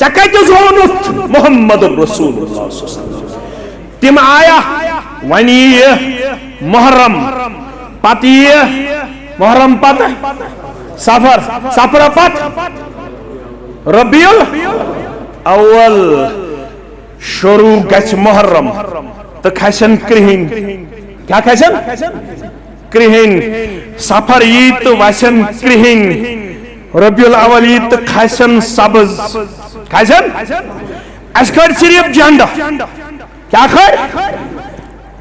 चोनुत मोहम्मद रसूलुल्लाह तिम आया वन मुहर्रम पत मुहर्रम पत सफर सफर पत रबीउल अव्वल शुरू गछ मुहर्रम तो खसन कृहिन क्या खसन कृहिन सफर यी तो वसन कृहिन रबीउल अव्वल यी तो खसन सब्ज खसन अस खड़ सिर्फ झंडा क्या खड़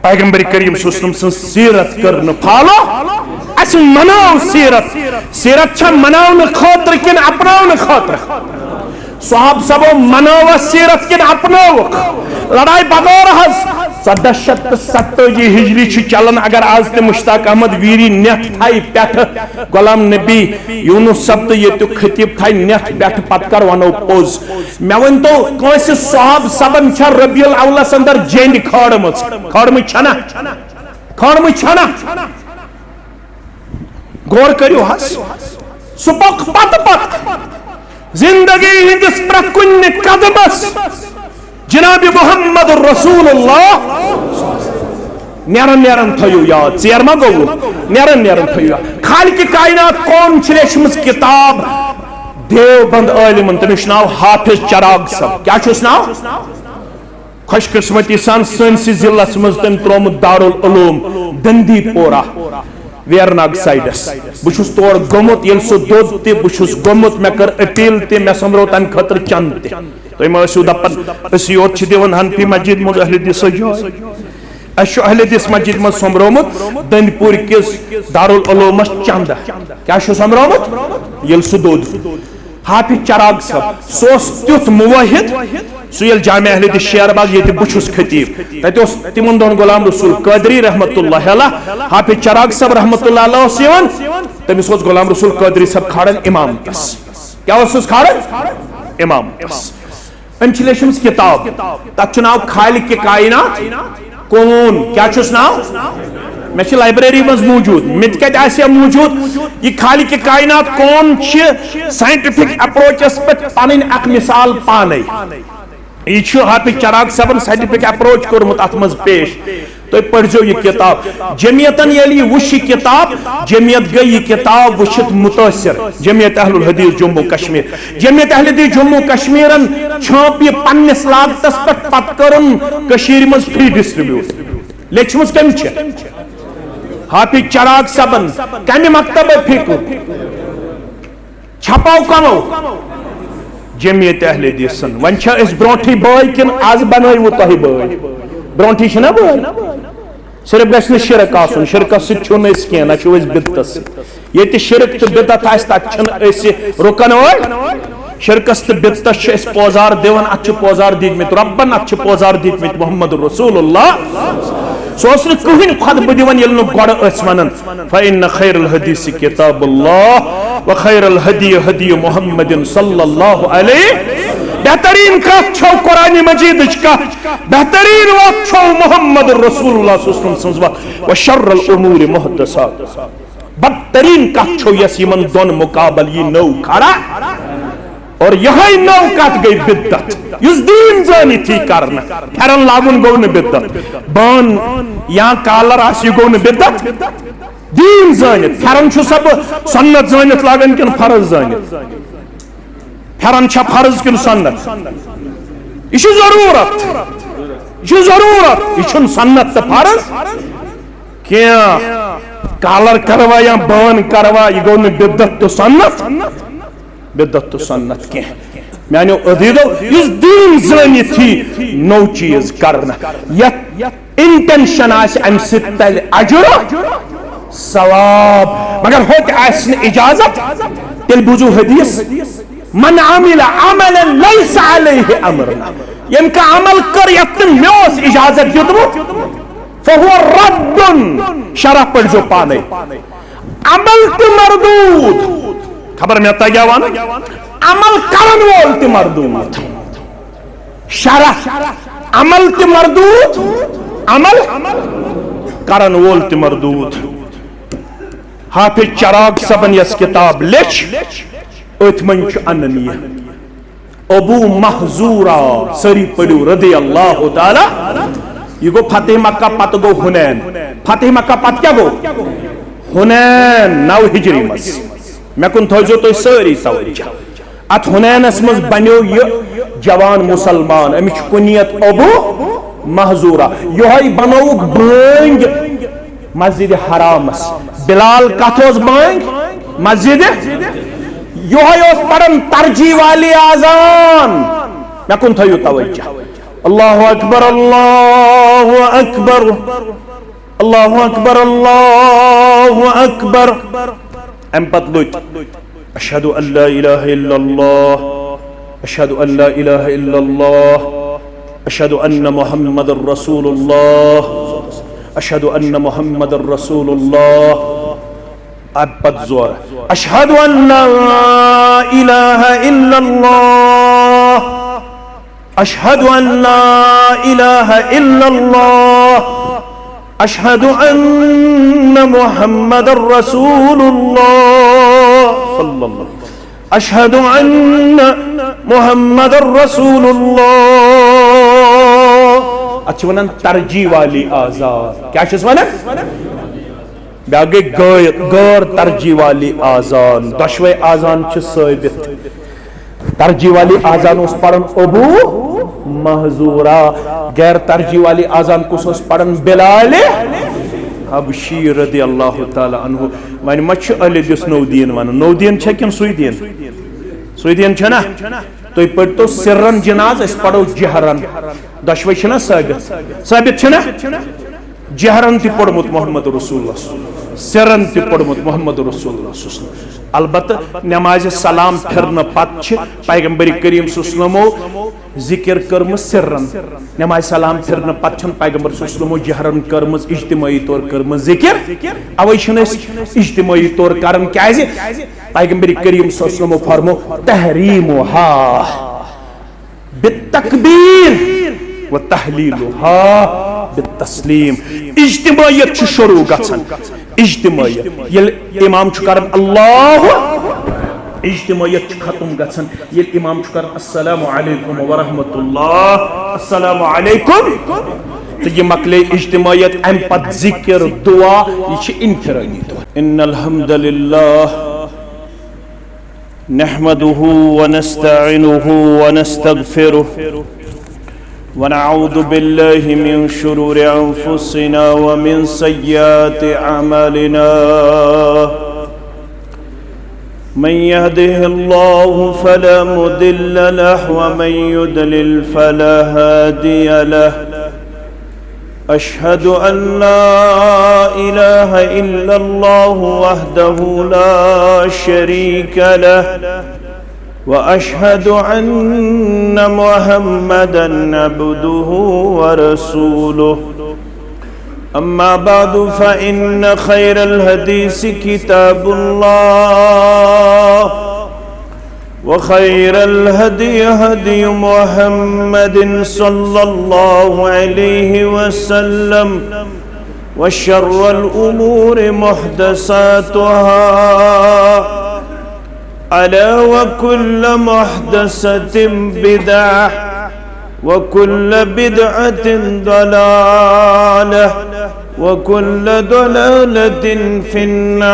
पैगंबर करीम सल्लल्लाहु अलैहि वसल्लम सीरत करन फॉलो अस मनाव सीरत सीरत छ मनावन खातिर किन अपनावन खातिर साहब सबो मनाव सीरत किन अपनाव लड़ाई बगौर हज 1427 हिजरी चलन अगर आज ते मुश्ताक अहमद वीरी नेथ थाई पेठ गुलाम नबी यूनुस सब तो ये तो खतीब थाई नेथ पेठ पत्कर वनो पोज मैं वन तो कौन साहब सबन छ रबीउल अव्वल अंदर जेंड खड़म छना गौर करियो हस सुपक पत पत जिंदगी हिंदस प्रकुन कदमस जनाब मोहम्मद रसूलुल्लाह नेरन नेरन थयो याद चेर मा गो नेरन नेरन थयो खालिक कायनात कौन छलेशमस किताब देवबंद आलिमन तमिश नाव हाफिज चराग सब क्या छुस नाव खुशकिस्मती सान सनसी जिल्लस मज तम त्रोमुत दारुल उलूम दंदी पोरा वेरनाग साइडस बुछुस तोड़ गोमुत यल सो दोद ते बुछुस गोमुत मे कर अपील ते मे समरो तन खतर चंद ते तो मसू दपन अस योत छ दिवन हनफी मस्जिद मज अहले दिस अश अहले दिस मस्जिद मज समरोमुत दंदपुर किस दारुल उलूम चंद क्या छ समरोमुत यल सो दोद हाफिज चराग सब सोस त्युत मुवाहिद सुयल जामिया अहले दिस शेरबाग ये बुछुस खतीब तत तिमन दोन गुलाम रसूल कादरी रहमतुल्लाह अलैह हाफिज चराग सब रहमतुल्लाह अलैह सेवन तमिस ओस गुलाम रसूल कादरी सब खाड़न इमाम कस क्या ओस खाड़न इमाम कस अंचलेशम्स किताब तत नाव खालिक के कायनात कौन क्या छुस नाव मे लाइब्रेरी मज मौजूद मित कत मौजूद ये खालिक के कायनात कौन साइंटिफिक अप्रोचस पे पन अक मिसाल पाने यह हाफिज चराग सबन साइंटिफिक अप्रोच कोर्मुत अत मज पेश तो पढ़ो ये किताब जमियतन ये वुश किताब जमियत गई ये किताब वुशित मुतासिर जमियत अहलुल हदीस जम्मू कश्मीर जमियत अहले हदीस जम्मू कश्मीरन छाप ये पन्निस लागतस पे पत करन कशीर मज फ्री डिस्ट्रीब्यूट लेखमस कम हाफिज चराग सबन कम मकतब फिक्र छपाव कमो जमियत अहले हदीसन वन ब्रोठी बाय किन आज बनव तुह बाय ब्रोठी बाय सिर्फ गि शिरक आसन शिरकस कह ना बिदतस ये शिरक तो बिदत तक रुकन वाल शिरकस तो बिदतस पोजार दिवन अत पोजार दीदमित रब्बन अत पोजार दीदमित मोहम्मद रसूलुल्लाह सोस कहीं खुतब दिवन ये गोड़ वन फ़इन्न खैरुल हदीस किताबुल्लाह व खैरुल हदी हदी मुहम्मदिन सल्लल्लाहु अलैहि बेहतरीन कथ छो कुरान मजीद कथ बेहतरीन वक्त छो मोहम्मद रसूलुल्लाह सल्लल्लाहु अलैहि वसल्लम व शर्रुल उमूर मुहदसात बदतरीन कथ छो यस यमन दोन मुकाबल ये नौ खड़ा और यही नौ कत गई बिद्दत युस दीन जानी थी करना फेरन लागुन गो न बिद्दत बान या कालर आस यह गो न बिद्दत दीन जानित फेरन छु सब सुन्नत जानित लागन किन फर्ज जानित फेरन छ फर्ज किन सुन्नत यह जरूरत यह सुन्नत तो फर्ज क्या कालर करवा या बान करवा यह गो न बिद्दत तो सुन्नत बिदत तो सन्नत के मानो अदीदो इस दीन जानी थी नौ चीज करना इंटेंशन अम तल अजुर सवाब मगर होत इजाजत तेल बुझू हदीस मन आमिल अमलन लैसा अलैहि अमरना यमका अमल कर यतन मेस इजाजत दितमुत फहुव रद्दुन शरह पर जो पाने अमल तो मरदूद खबर में आता क्या अमल करन वोल ते मरदूद शरह अमल ते मरदूद अमल करन वोल ते मरदूद हाफिज चराग सबन यस किताब लिख अथ मन अननीय अबू महजूरा सरी पड़ू रदी अल्लाह ताला। ये गो फतेह मक्का पत गो हुनैन। फतेह मक्का पत क्या गो हुनैन 9 हिजरी मस मे कुन थो तो सारी तवज्जो। अत हुनैनस मज बनो ये जवान मुसलमान अमिच कुनियत अबू महजूरा। यह बनोक बांग मस्जिद हरामस। बिलाल कथ बांग मस्जिद यह पढ़न तरजी वाली आजान मे कुन थो तवज्जो। अल्लाहु अकबर अल्लाहु अकबर अल्लाहु अकबर अल्लाहु अकबर। अम पत लुट अशहदु अल्ला इलाहा इल्लल्लाह अशहदु अल्ला इलाहा इल्लल्लाह अशहदु अन्ना मुहम्मदुर रसूलुल्लाह अशहदु अन्ना मुहम्मदुर रसूलुल्लाह। अब पत जोर अशहदु अल्ला इलाहा इल्लल्लाह अशहदु अल्ला इलाहा इल्लल्लाह अशहदु अन्ना मुहम्मदुर रसूलुल्लाह सल्लल्लाहु अशहदु अन्ना मुहम्मदुर रसूलुल्लाह। अच्छा वनन तरजी वाली आजान क्या वनन बागे गैर तरजी वाली आजान। दशवे आजान साबित तरजी वाली आजान उस पढ़न अबू महजूरा। गैर तरजी वाली आजान कुस पढ़न बिलाल हबशी रदी अल्लाह ताला अन्हु। वन मच अली दिस नौदीन वन नौदीन छे किन सुईदीन सुईदीन छे ना। तो पढ़तो सिरन जनाज अस पढ़ो जहरन। दशवे छे ना साबित साबित छे ना जहरन ति पढ़मुत मोहम्मद रसूलुल्लाह सिरन ति पढ़मुत मोहम्मद रसूलुल्लाह। अलबत्त नमाज सलाम फिरन पत पैगंबर करीम सल्लल्लाहु जिक्र कर्म सिरन। नमाज सलाम फिरन पत पैगंबर सल्लल्लाहु जहरन कर्म इज्तिमाई तौर कर्म जिक्र। अवै इज्तिमाई तौर करन क्या पैगंबर करीम सल्लल्लाहु फरमो तहरीमुहा बित्तकबीर व तहलीलुहा बित्तस्लीम। इज्तिमायत शुरू गछन इज्तिमायत ये इमाम करन अल्लाह इज्तिमायत खत्म गछन ये इमाम करन अस्सलामु अलैकुम व रहमतुल्लाह अस्सलामु अलैकुम। तो ये मकले इज्तिमायत अम पत जिक्र दुआ ये इनफरादी दुआ। इन्नल हम्दुलिल्लाह नहमदुहु व नस्तईनुहु व नस्तगफिरुहु वनऊज़ु बिल्लाहि मिन शुरूरि अन्फुसिना व मिन सय्यिआति अमालिना। मन यहदिहिल्लाहु फला मुदिल्ल लहु व मन युद्लिल फला हादिय लहु। अशहदु अन ला इलाहा इल्लल्लाहु वहदहु ला शरीक लहु व अशहदु अन्ना मुहम्मदन अब्दुहु व रसूलुहु। अम्मा बादु फ़इन्न खैरल हदीसी किताबुल्लाह व खैरल हदी हदी मुहम्मदिन सल्लल्लाहु अलैहि वसल्लम व शर्रल उमूरि मुहदसातुहा अला व कुल्ल मुहदसतिन बिदअह व कुल्ल बिदअतिन दलालह व कुल्ल दलालतिन फिन्नार।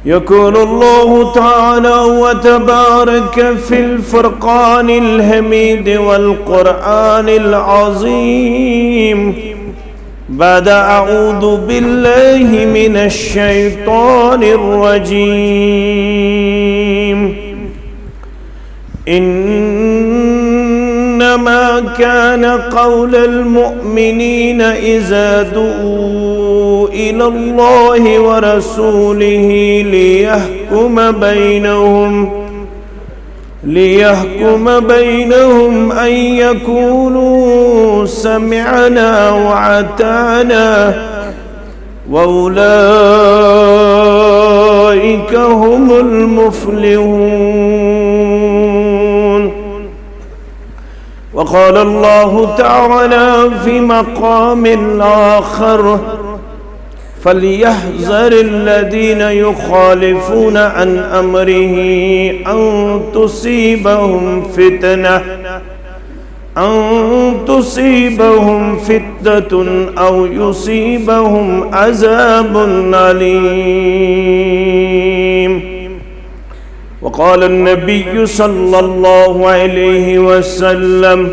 यक़ूलु अल्लाहु तआला व तबारक फिल फ़ुरक़ानिल हमीद वल क़ुरआनिल अज़ीम बाद अऊज़ु बिल्लाहि मिनश शैतानिर रजीम। इन्नमा कान क़ौलल मुअमिनीन इज़ा दुऊ इलल्लाहि व रसूलिही लियहकुम बैनहुम अन यक़ूलू समिअना व अताना व उलाइका हुमुल मुफ़्लिहून। वक़ाल अल्लाहु तआला फ़ी मक़ामिल आख़र فليحذر الذين يخالفون عن أمره أن تصيبهم فتنة أو يصيبهم عذاب أليم. وقال النبي صلى الله عليه وسلم: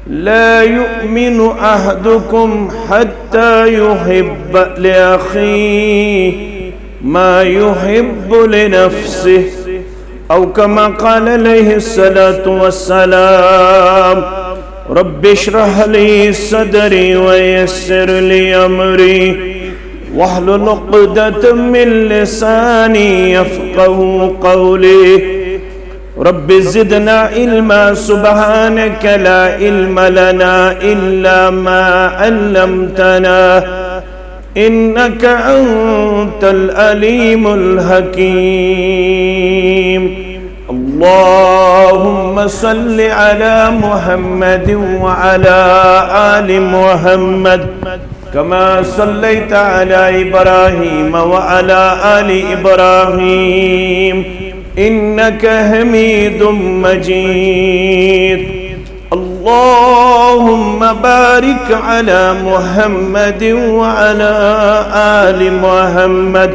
لا يؤمن أحدكم حتى يحب لأخيه ما يحب لنفسه، أو كما قال عليه الصلاة والسلام: رب اشرح لي صدري ويسر لي أمري واحلل عقدة من لساني يفقه قولي. رب زدنا علما سبحانك لا علم لنا إلا ما علمتنا إنك أنت العليم الحكيم. اللهم صل على محمد وعلى آل محمد كما صليت على إبراهيم وعلى آل إبراهيم إنك حميد مجيد. اللهم بارك على محمد وعلى آل محمد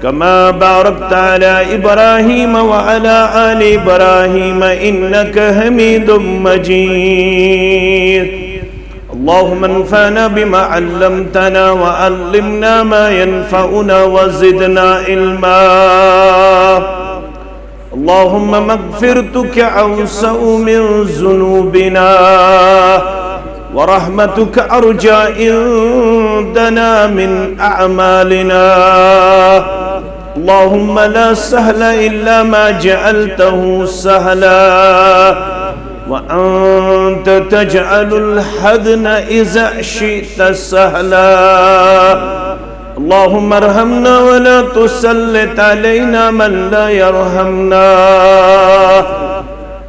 كما باركت على إبراهيم وعلى آل إبراهيم إنك حميد مجيد. اللهم انفعنا بما علمتنا وعلمنا ما ينفعنا وزدنا علما. اللهم مغفرتك أوسع من ذنوبنا ورحمتك أرجى عندنا من أعمالنا. اللهم لا سهل إلا ما جعلته سهلا وأنت تجعل الحزن إذا شئت سهلا. اللهم ارحمنا ولا تسلط علينا من لا يرحمنا.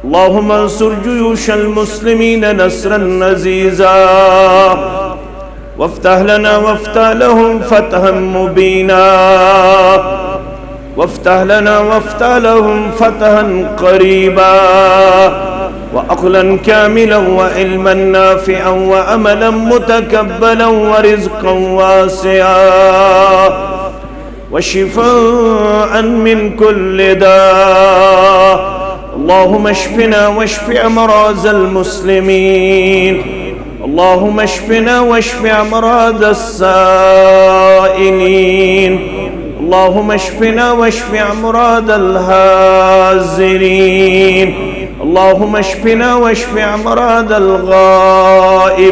اللهم انصر جيوش المسلمين نصرا عزيزا وافتح لنا وافتح لهم فتحا مبينا، وافتح لنا وافتح لهم فتحا قريبا وعقلا كاملا وعلما نافعا وعملا متقبلا ورزقا واسعا وشفاء من كل داء. اللهم اشفنا واشف امراض المسلمين. اللهم اشفنا واشف امراض السائلين. اللهم اشفنا واشف امراض الحاضرين. اللهم اشفنا واشف امراض الغائبين.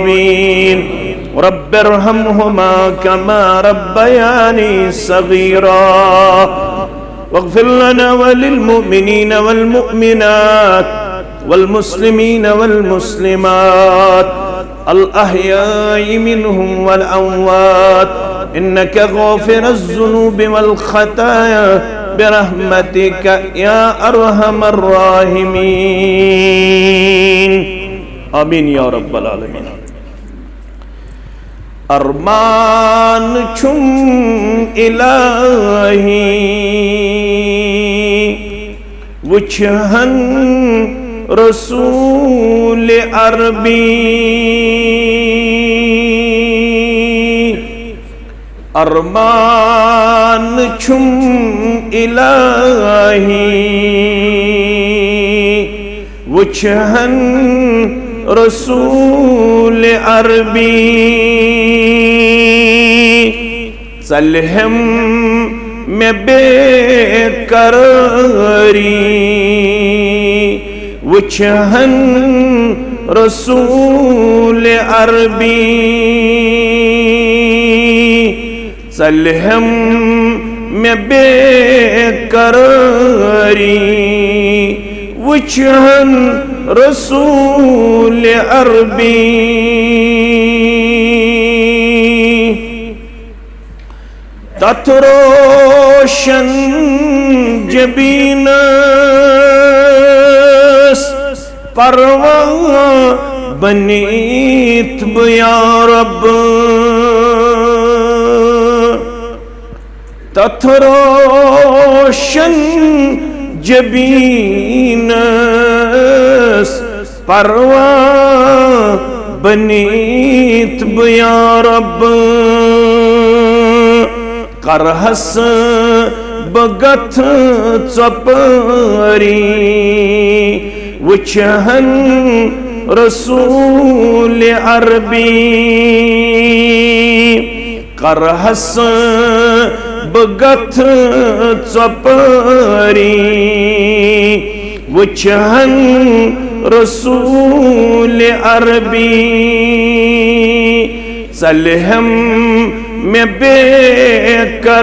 رب ارحمهما كما ربياني صغيرا. واغفر لنا وللمؤمنين والمؤمنات والمسلمين والمسلمات الأحياء منهم والأموات إنك غافر الذنوب والخطايا برحمتك يا أرحم الراحمين. آمين يا رب العالمين. أرمان چم إلهي وچهن رسول عربي. أرمان چم إلهي وچهن رسول عربي. سلهم میں بے قراری وچہن رسول عربی. سلهم میں بے قراری وچہن رسول عربی. تتروشن جبینس پروان بنیت یا رب. तथ रोशन जबीनस परवा बनीत बया रब करहस बगथ चपरी वचहन रसूल अरबी करहस बगथ चपरी वचहन रसूल अरबी चलहम में बेकरारी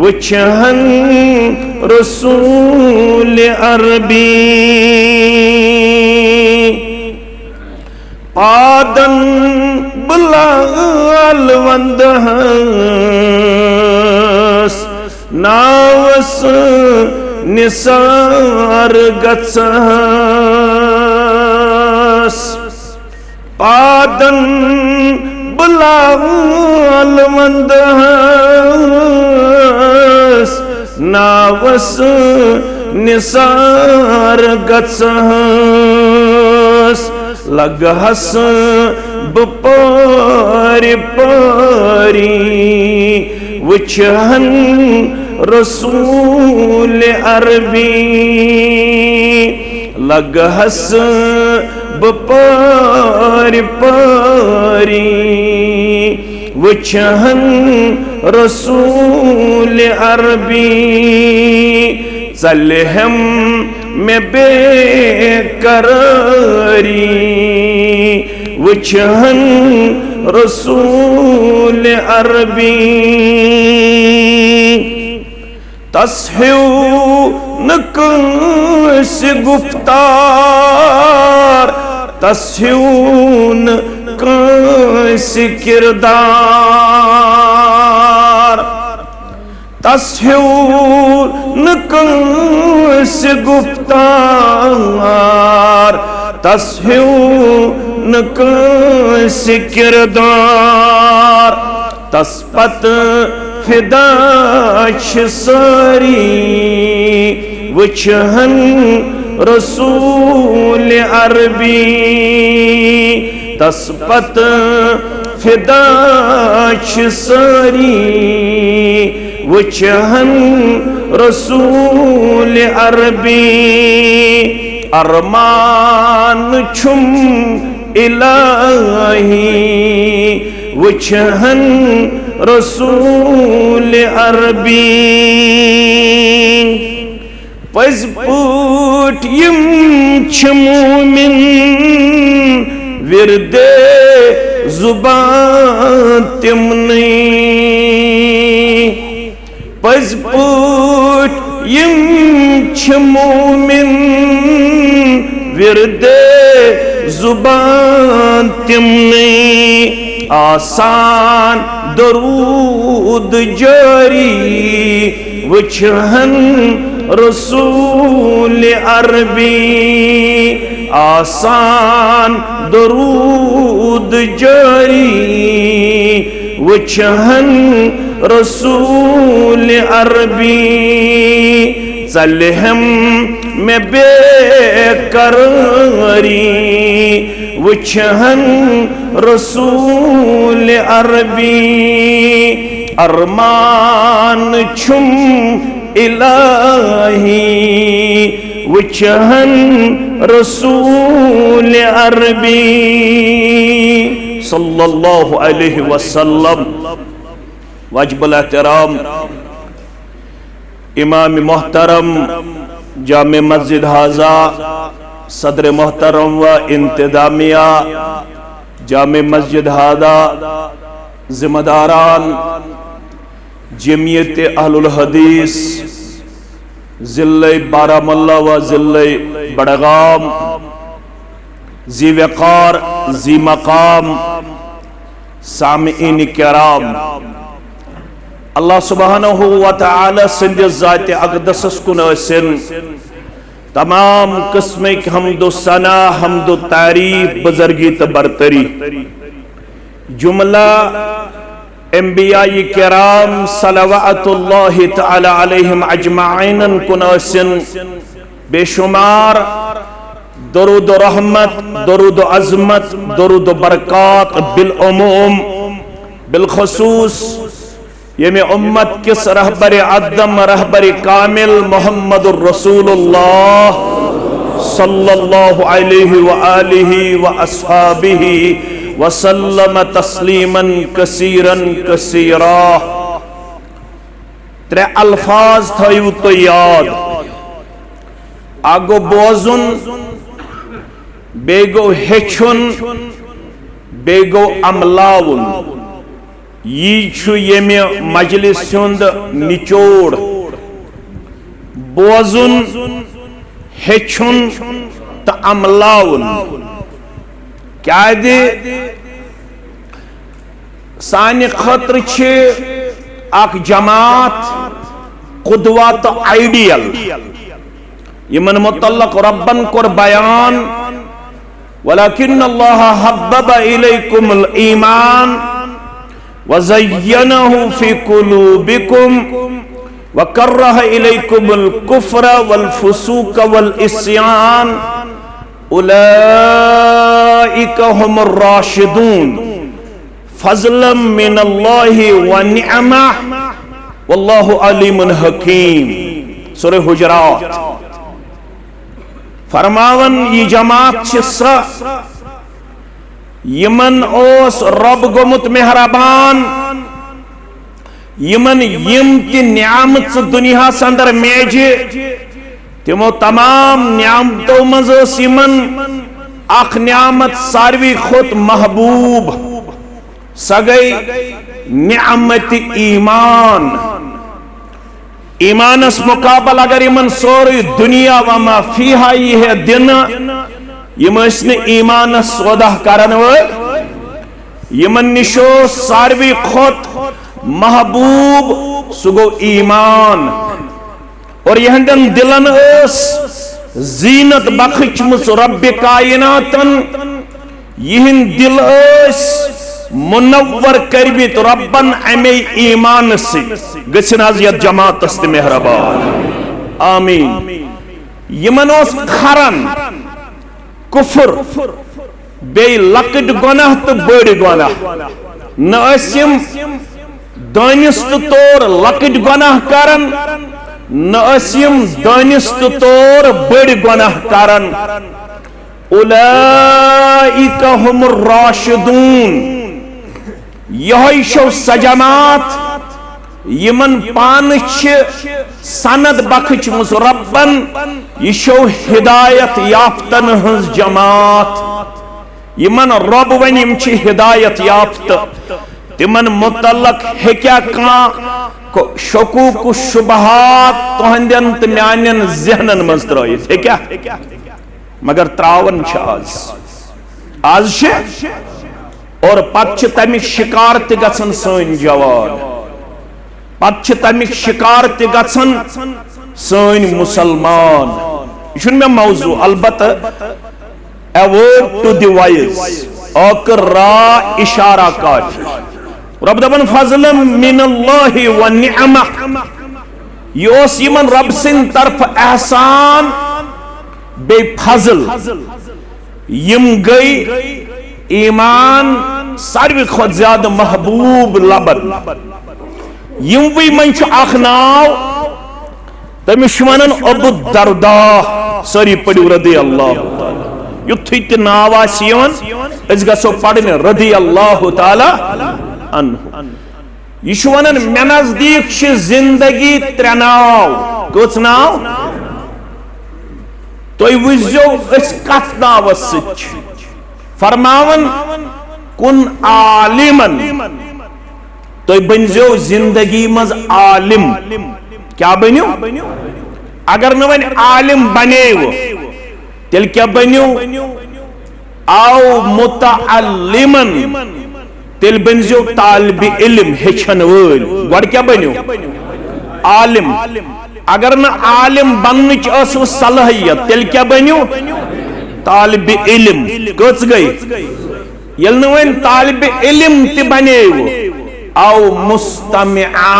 वचहन रसूल अरबी पादन बुलाल वंदहस नावस निसार गत्सहस पादन बुलाल वंदहस नावस निसार गत्सहस लगहस बपारी पारी वचहन रसूल अरबी लगहस बपारी पारी वचहन रसूल अरबी चलहम में बेकरारी वचहन रसूल अरबी तस्हु न कंस गुफ्तार तस्हु न कंस किरदार तस्हु न कंस गुफ्तार तस्हु न कंस किरदार तस्पत फिदाश सारी वचहन रसूल अरबी तस्पत फिदाश सारी वचहन रसूल अरबी अरमान छुम इलाही वचहन रसूल अरबी पज पूट यम छमूमिन विरदे जुबान तिमनी पज पूट यम छमूमिन विरदे जुबान तिमनी आसान दरूद जारी वचहन रसूल अरबी आसान दरूद जारी वचहन रसूल अरबी चलहम में बेकरारी वचहन रसूल अरबी अरमान छुम इलाही वचहन रसूल अरबी सल्लल्लाहु अलैहि वसल्लम। वाजिबुल एहतराम इमाम मोहतरम जामे मस्जिद हाजा सदर मोहतरम व इंतजामिया जामे मस्जिद हादा जिम्मेदारान जमियत अहलुल हदीस ज़िले बारामुल्ला व ज़िले बड़गाम ज़ी वक़ार ज़ी मकाम सामिईन किराम अल्लाह सुब्हानहु व तआला सिंदिस ज़ात अक़दस कुन ٲسِن तमाम किस्मिक हम्दो सना हम्दो तारीफ बुजुर्गी तो बरतरी जुमला अंबिया किराम सलवातुल्लाहि तआला अलैहिम अजमाइन कुन बेशुमार दरूद रहमत, दरूद अजमत, दरूद बरकत बिल उमूम बिल खुसूस यमे उम्मत किस रहबर अदम रहबर कामिल मोहम्मदुर रसूलुल्लाह सल्लल्लाहु अलैहि व आलिहि व अस्हाबिहि व सल्लम तस्लीमन कसीरन कसीरा। त्रे अल्फाज थयु तो याद, आगो बोजुन, बेगो हेचुन, बेगो अमलाउन। ये मजलिस हुंद निचोड़। बोजुन, हेचुन तो अमलाउन क्या दे सानि खतर छे आक जमात कुदवा तो आइडियल यमन मुतल्लक रब्बन कोर बयान वलाकिन्नल्लाह हब्बबा इलैकुमुल ईमान व ज़य्यनहु फी कुलूबिकुम व कररह इलैकुमुल कुफ्र वल फुसूक वल इस्यान उलाइका हुमुर राशिदून फज़लन मिनल्लाहि व निअमह वल्लाहु अलीमुन हकीम। सूरह हुजरात। फरमावन ये जमात यमन ओस रब गोमुत मेहरबान यमन यम ति नियामत दुनिया अंदर मेजे तिमो तमाम नियामतों मज यमन अख नियामत सारवी खुद महबूब स गई नियामत ईमान। ईमानस मुकाबल अगर यमन सोरी दुनिया वमा फीहा यह दिन यम ईमानस सौदा करन यमन निशो सारवी खुद महबूब सुगो ईमान। और यहदन दिलन जीनत बख्शमुस रब्बे कायनातन यहन दिल मुनव्वर करबित रब्बन अमे ईमान से गछन आज यत जमात ते मेहरबान आमीन। यमन ओस खरन कुफर बे लकट गुनाह तो बड़ गुनाह न अस्यम दानिस्त तौर लकट गुनाह करन न अस्यम दानिस्त तौर बड़ गुनाह करन। उलाइका हुमुर राशिदून यह शो सजमात यमन पान सनद बख्शमुस रब्बन यह शो हिदायत याफ्तन हंस जमात यमन रब वन यम हिदायत याफ्त तिमन मुतल्लक हेक्या का शकूक शुबहात तुहंदन तो म्यानन जहनन मज त्रयित हेक्या मगर त्रावन आज और पत तमिक शिकार ते गछन सन जवान पत तमिक शिकार ते गछन सन मुसलमान। यह मे मौजू अलबत a word to the wise और रा इशारा काफी। रब दबन फज़लन मिनल्लाहि व निअमह योस यमन रब सिन तरफ एहसान बे फजल यम गई ईमान सारवी खुद ज्यादा महबूब लबन यम वी मन अख नाव तमिश वनन अबू दरदा सारी पढ़ू रदी अल्लाह युथि ते नाव अस गो पढ़ने रदी अल्लाह ताला अन्हु। यह वनन मे नजदीक जिंदगी त्रे नाव कस नाव तुम वुझो कत नावस फरमावन कुन आलिमन तुम बनजो जिंदगी मज आलिम क्या बनो अगर न वन आलिम बनेव तेल क्या बनो आओ मुतअल्लिमन तेल बनजो तालिब इल्म हेचन वल गड क्या बनो आलिम। अगर न आलिम बनने सलाहियत तेल क्या बनो तालिब इल्म कस गई यल वन तालिब इल्म ते बनेव औ मुस्तमिआ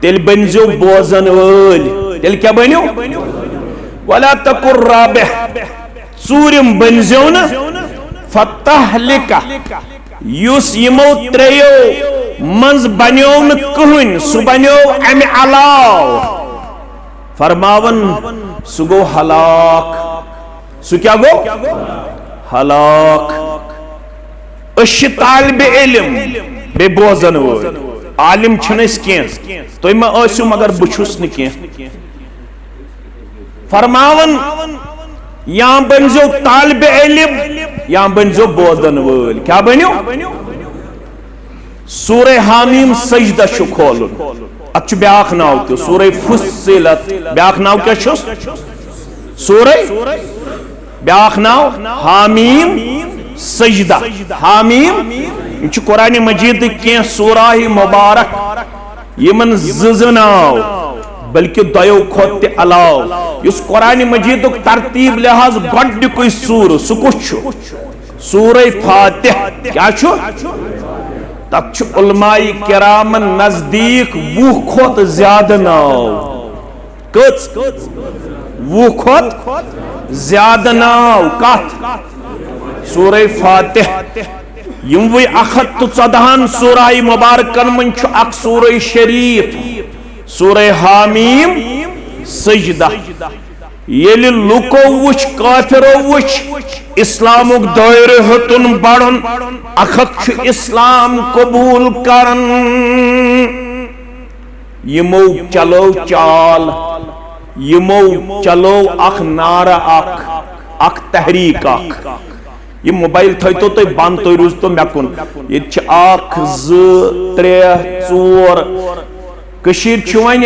तेल बनजो बोजन वल तेल क्या बनो वला तकुर राबिह चूरिम बनजो न फतहलिका युस यमो त्रेयो मंज बन्यो न कहन सु बन्यो अमि अलाव फरमावन सु गो हलाक सु क्या गो हलाक अश तालिब इल्म बे बोजन वोल आलिम छनस के तुम मा आसु मगर बुछुस न के फरमावन या बनजो तालिब इल्म या बनजो बोजन वोल क्या बन्यो सूरे हामीम सजदा छु खोलुन अच ब्याख नाव तो सूरे फुस्सिलत ब्याख नाव क्या छुस सूरे ब्याख नाव हामीम सजदा हामीम छु कुरान मजीद के सूरा मुबारक यमन नाव बल्कि दयो खोत अलाव इस कुरान मजीद तरतीब लिहाज गोडनिक सूर सु कुछ सूरे फातिह क्या छु तब उलमाई किरामन नजदीक 20 खोत ज्यादा नाव कच 20 खोत ज्यादा नाव कत सूरे फातिह यम वे 114 सूरा मुबारकन मन छु अक सूरे शरीफ सूरे हामीम सजदा येलि लुको वुच काफिरो वुच इस्लामुक दायरे हतुन बड़न अखक इस्लाम कबूल करन यमो चलो चाल यमो चलो अख नारा अख तहरीक अख ये मोबाइल थो तो बंद तो रूज तो मेकुन ये 1 2 3 4 कशीर वन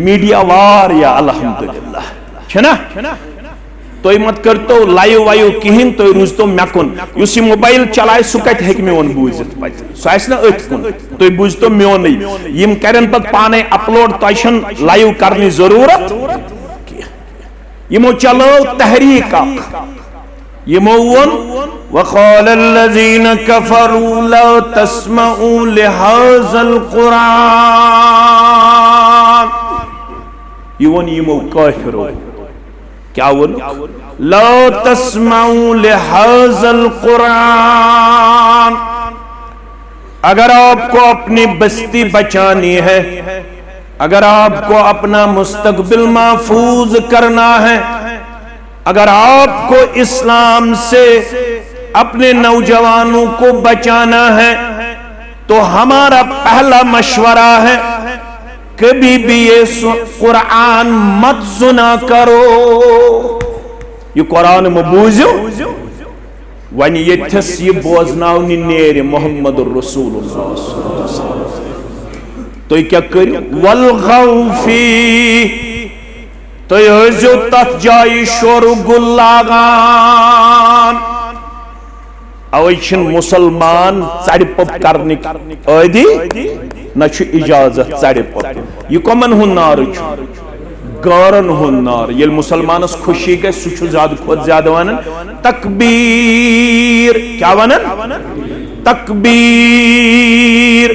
मीडिया वार या अल्हम्दुलिल्लाह छना तो मत कर तो लाइव वाइव कहें तो रूज तो मेकुन युस मोबाइल चलाए सह कत हेक मोन बूजित पे सह ना अथ कुन तो बूझ तो मोन यम करन पत पाने अपलोड तन लाइव करने जरूरत यमो चलो तहरीक यमो वन वक़ाल अल्लज़ीन कफ़रू ला तस्मऊ लिहाज़ल क़ुरान यवन यमो काफिरो क्या वन ला तस्मऊ लिहाज़ल क़ुरान अगर आपको अपनी बस्ती बचानी है अगर आपको अपना मुस्तकबिल महफूज करना है अगर आपको इस्लाम से अपने नौजवानों को बचाना है तो हमारा पहला मशवरा है कभी भी ये कुरान मत सुना करो ये कुरान मबूजो वन यथस ये बोजनावनी नेर मोहम्मद रसूलुल्लाह तो क्या कर वलगौफी तो जो तथ जाई शोर गुल्लागान अवैछन मुसलमान चढ़पप करने आदि न इजाजत चढ़पप यह कमन हुन नार गारन हुन नार ये मुसलमानस खुशी गई सह ज्यादा खुद ज्यादा वन तकबीर क्या वनन तकबीर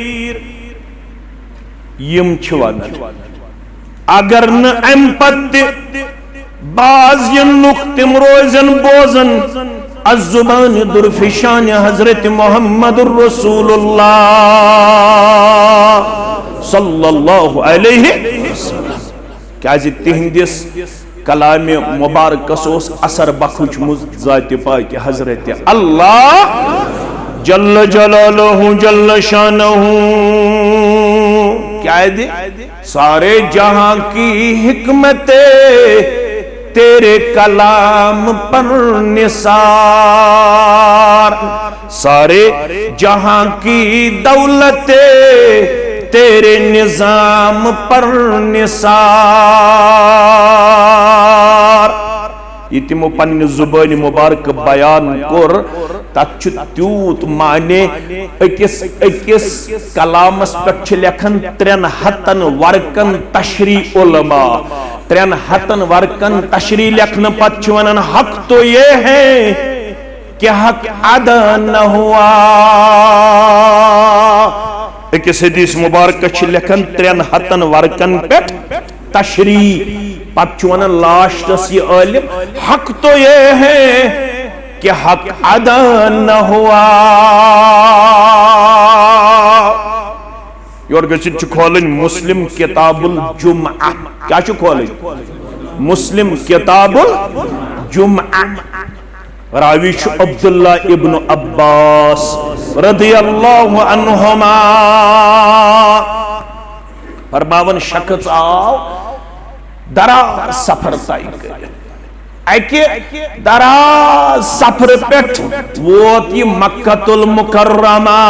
यम वनन अगर न अम पत बाज लुक तिम रोजन बोजन अज़ुबान दुर्फिशान हजरत मोहम्मद रसूलुल्लाह सल्लल्लाहु अलैहि वसल्लम क्या तिहंदिस कलाम मुबारकस असर बखुचमुत ज़ात पाक हजरत अल्लाह जल्ल जलालहु जल्ल शानहु क्या है दे सारे जहां की हिकमते तेरे कलाम पर निसार सारे जहां की दौलते तेरे निजाम पर निसार ये तिमो पन्ने जुबानी मुबारक बयान कोर तथ त्यूत माने अकिस कलामस पे लेखन 3 हतन वर्कन तशरी उलमा 3 हतन वर्कन तशरी लेखन पत वनन हक तो ये है कि हक अदा न हुआ अकिस हदीस मुबारक लेखन 3 हतन वर्कन पे तशरी पत वन लास्टस ये आलिम हक तो ये है कि हक अदा न हुआ। योर गसित खोलन मुस्लिम किताबुल जुम्आ, क्या खोलन मुस्लिम किताबुल जुम्आ। रावी अब्दुल्ला इब्न अब्बास रदियल्लाहु अन्हुमा फरमावन शख्स आओ दराज सफर तय कर दराज सफर पे वोत ये मक्कतुल मुकर्रमा।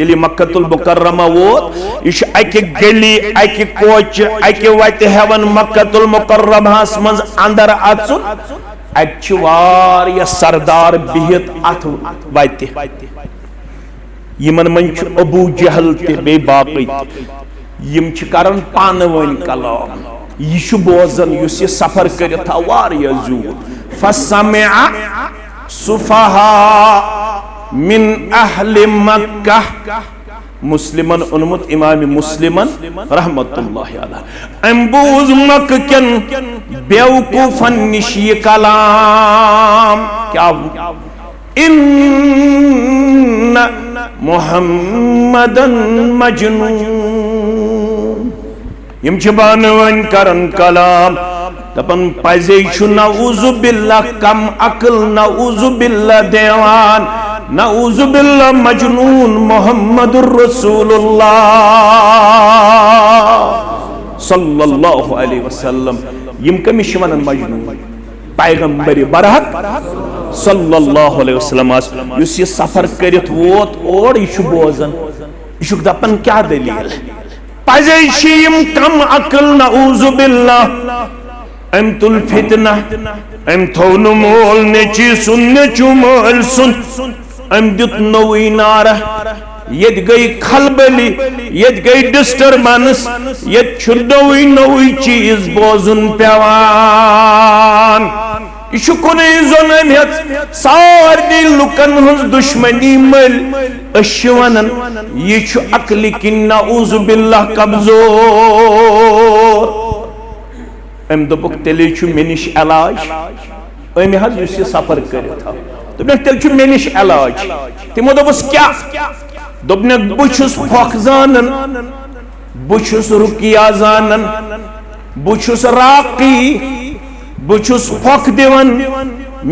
ये मक्कतुल मुकर्रमा वोत यह अकि गली अकि कोच अकि वत हेवन मक्कतुल मुकर्रमास मज अंदर अचुन अ सरदार बिहित अथ वत यमन मन अबू जहल ते बाकी यम करन पान वन कलाम यह बोजन यह सफर कर जूर फसमिअ सुफहा मिन अहले मक्का। मुस्लिमन उन्मुत इमाम मुस्लिमन रहमतुल्लाहि अलैह अम्बूज मक्क केन बेवकूफन निश ये कलाम क्या इन्ना मुहम्मदन मजनून। यम बानवन करन कलाम दपन पजे नऊज़ु बिल्लाह कम अकल नऊज़ु बिल्लाह देवान नऊज़ु बिल्लाह मजनून मुहम्मदुर रसूलुल्लाह सल्लल्लाहु अलैहि वसल्लम। यम कमिश वनन मजनून पैगंबर बरहक सल्लल्लाहु अलैहि वसल्लम युस ये सफर करित वोत और यह बोजन यह दपन क्या दलील पजे कम अकल नऊज़ु बिल्लाह अम तुल फितना अम थोन मोल नेची सुन नेचु मोल सुन अम दुत नवी नारा ये गई खलबली ये गई डिस्टर्बेंस ये नवी नवी चीज बोजुन पेवान यह कुन जोन सारे लुकन हज दुश्मनी मल वन यह अकल कि नऊज़ु बिल्लाह कमजोर। अम दोपुक तेल मे निश इलाज अम हज सफर कर तेल मे निश इलाज तमो दोपस क्या दोपन बहुस फोख जानन बहुस रुकिया जानन बहुस राकी बहुस फोख दिवन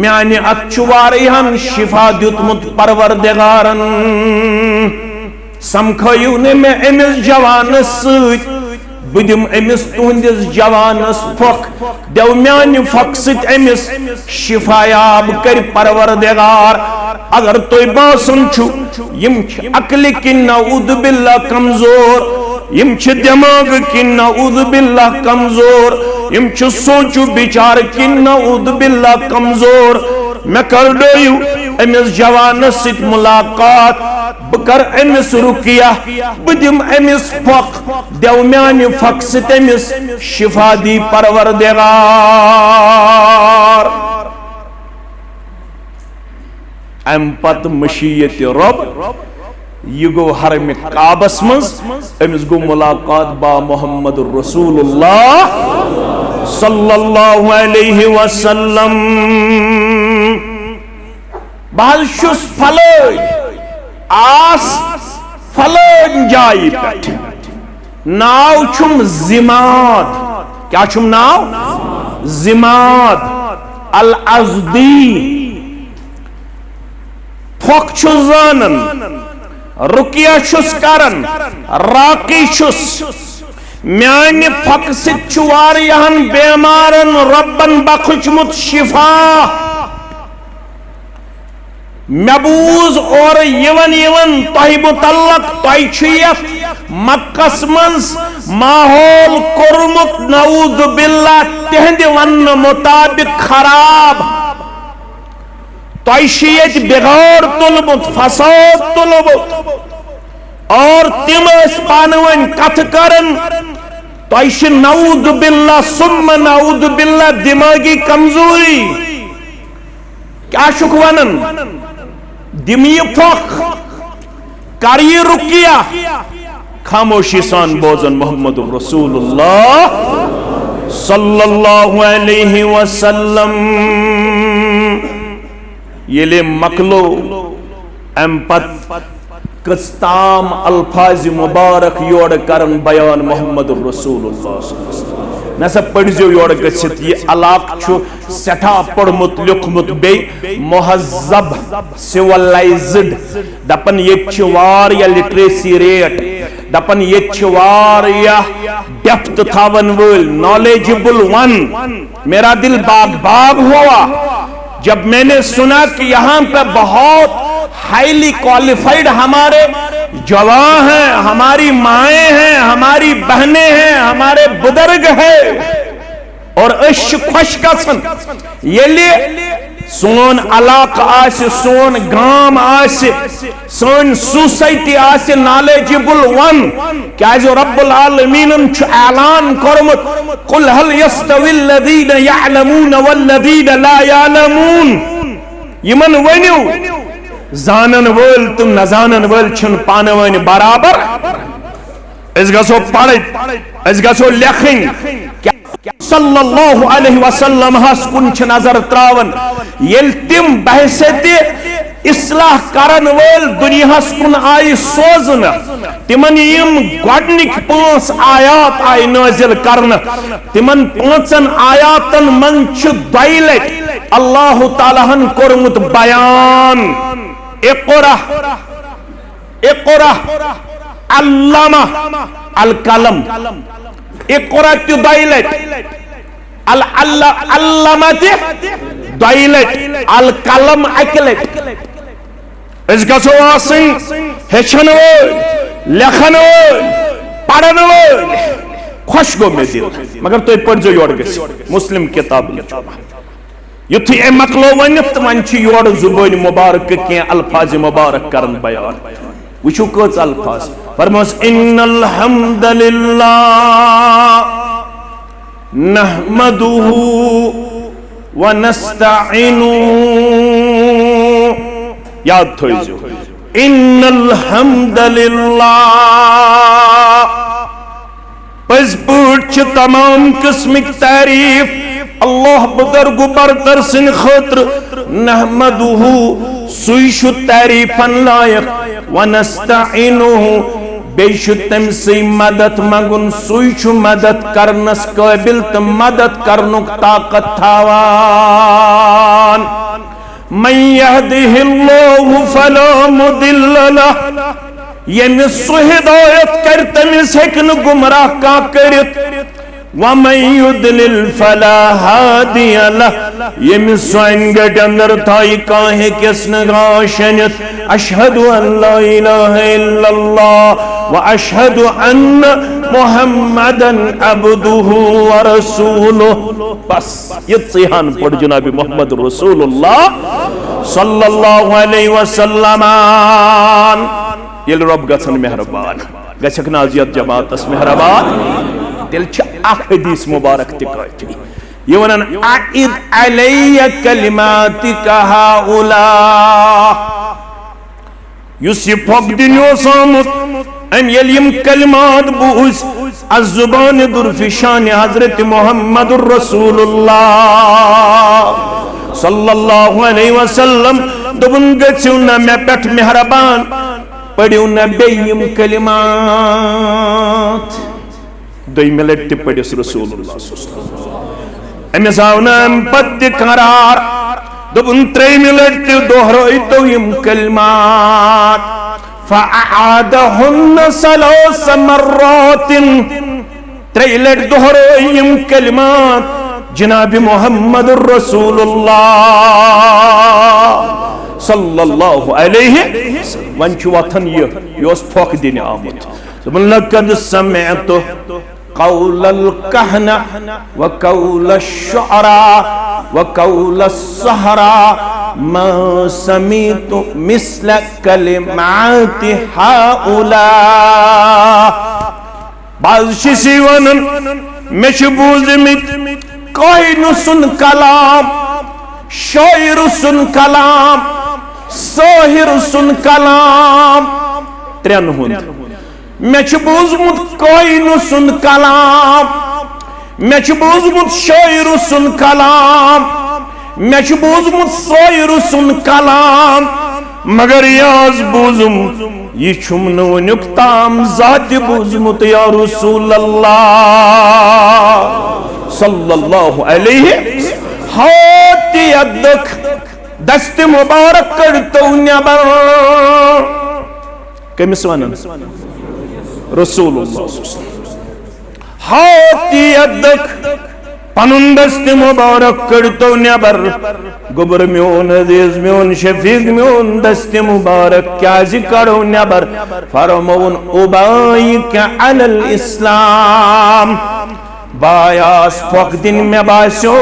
म्यान अत वारियान शिफा दितमुत परवरदिगारन समखयु ने मे अमिस जवानस सत बुदिम अमिस तुहंदिस जवानस फोख देव म्यान फोख सत अमिस शिफायाब कर परवरदिगार। अगर तुय बासन छु यम अकल कि नऊज़ु बिल्लाह कमजोर यम दिमाग कि नऊज़ु बिल्लाह कमजोर यम सोचु विचार कि नऊज़ु बिल्लाह कमजोर। मैं कर डोयु अमिस जवानस सत मुलाकात बह कर अमिस रुकिया बह दिम अमिस फोख देव म्यान फोख सत अमिस शिफा दी परवरदिगार। अम पत मशीयत रब यह गो हरम काबस मज अमिस गो मुलाकात बा मुहम्मद रसूलुल्लाह सल्लल्लाहु अलैहि वसल्लम। बहल शुस फलन आस फलन जाय पे नाव छुम जिमाद क्या छुम नाव जिमाद अल अज़दी फोख छु जानन रुकिया छुस करन राकी छुस म्यान फोख सित छु वारियाहन बेमारन रब्बन बख्शमुत शिफा। मबूज और यवन यवन तोहि मुतल्लक तोहि मक्कस मंस माहौल कोरमुत नऊज़ु बिल्लाह तिहंद वन मुताबिक खराब तोहि बिगाड़ तुलमुत फसाद तुलमुत और तिम पानवन कथ करन तोहि नऊज़ु बिल्लाह सुम्मा नऊज़ु बिल्लाह दिमागी कमजोरी क्या शुक वनन दिम ये फोख कर ये रुकिया खामोशी सान बोजन मोहम्मद रसूलुल्लाह सल्लल्लाहु अलैहि वसल्लम ये मकलो अम पत कस्ताम अल्फाज मुबारक योड़ करन बयान मोहम्मद रसूलुल्लाह नसा पढ़ो योड़ गसित ये अलाक सठा पढ़मुत लिखमुत बे मुहज्जब सिविलाइज्ड दपन ये वारिया लिटरेसी रेट दपन ये वारिया डेप्थ थावन वल नॉलेजेबल वन। मेरा दिल बाग बाग हुआ जब मैंने सुना कि यहाँ पे बहुत हाईली क्वालिफाइड हमारे जवान हैं, हमारी माएं हैं, हमारी बहनें हैं, हमारे बुजुर्ग हैं और अश खुश गसन ये सोन इलाका आसे, सोन गाम आसे, सोन सोसाइटी आसे नॉलेजेबल वन क्या रब्बुल आलमीन छु ऐलान करमुत कुल हल यस्तविल लदीन यअलमून वल लदीन ला यअलमून यमन वन्यू जानन वल तुम न जानन वल छन पानवन बराबर इस गसो पढ़ इस गसो लेखिन सल्लल्लाहु अलैहि वसल्लम हस कुन छ नजर त्रावन येल तिम बहसत इस्लाह करन वल दुनियास कुन आई सोजन तिमन यम गडनिक 5 आयात आई नाजिल करन तिमन 5 आयातन मन छ दैलत अल्लाह ताला हन कोरमुत बयान इक़रा इक़रा अल्लामा अल कलम इक़रा तु दैलत अल अल्लामा तु दैलत अल कलम अकलत इस गसो आसिन हेचन लेखन पढ़न खुश गो मे दिल मगर तुम पढ़ो योड़ गस मुस्लिम किताब युथ ए मकलो वन वन योड़ जुबान मुबारक के अल्फाज मुबारक करन बयान वुचो कच अल्फाज फरमास इन्नल हम्दुलिल्लाह नहमदुहु व नस्तईनुहु याद थोइजो इन्नल हम्दुलिल्लाह पजपूट छ तमाम किस्मिक तारीफ अल्लाह बुजुर्ग बरतर सिन खतर नहमदुहु सुइशु तारीफन लायक व नस्तईनुहु बेशु तमसे मदद मंगुन सुइशु मदद करनस काबिल त मदद करनुक ताकत थावान मन यहदिहिल्लाहु फला मुदिल्ल लह यमिस हिदायत कर तमिस हेकन गुमराह का करत वमन युद्लिल फला हादिय लह यमिस संगट अंदर थाई काहे किसन गाशनत अशहदु अन ला इलाहा इल्लल्लाह व अशहदु अन्न मुहम्मदन अब्दुहु व रसूलुहु बस ये सिहान पढ़ जनाब मोहम्मद रसूलुल्लाह सल्लल्लाहु अलैहि वसल्लम ये रब गसन मेहरबान गछक नाजियत जमात मेहरबान दिल छ हदीस मुबारक तिकाती ये वनन आइद अलैया कलिमातिका हाउला युसी फगदिनो सामुत अम यलिम कलिमात बुस अज़ुबान दुरफिशान हजरत मुहम्मदुर रसूलुल्लाह सल्लल्लाहु अलैहि वसल्लम दुबन गछु न मे पेट मेहरबान पढ़ियो न बेयम कलिमात दई मिलट पढ़िस रसूलुल्लाह अमिस आव न पद करार दुबन 3 मिनट दोहराई तो यम कलिमात फअआदहुन सलास मर्रातिन 3 मिनट दोहराई यम कलिमात जनाब मुहम्मद रसूलुल्लाह सल्लल्लाहु अलैहि वसल्लम वथन योस फोक दिन आमुत लक़द समिअतु क़ौलल कहना व क़ौलश शुअरा व क़ौलस सहरा मा समीतु मिस्ल कलिमाति हाउला बादशिसी वनन मेश बूज़मित काहिनु सुन कलाम शायर सुन कलाम साहिर सुन कलाम त्रेन हुंद मे बोजमुत कोइन सुन कलाम मे बोजमुत शायर सुन कलाम मे बोजमुत शायर सुन कलाम मगर याज बोजुम ये छुम नुक ताम जात बोजमुत या रसूल अल्लाह सल्लल्लाहु अलैहि हाथ यदक दस्त मुबारक करतो नबर कमिस वनन रसूलुल्लाह हाथ यदक पनुन दस्त मुबारक करतो नबर गुबर म्योन अजीज म्योन शफीक म्योन दस्त मुबारक क्या करो नबर फरमौन उबाइक अलल इस्लाम बायास फक दिन में बासो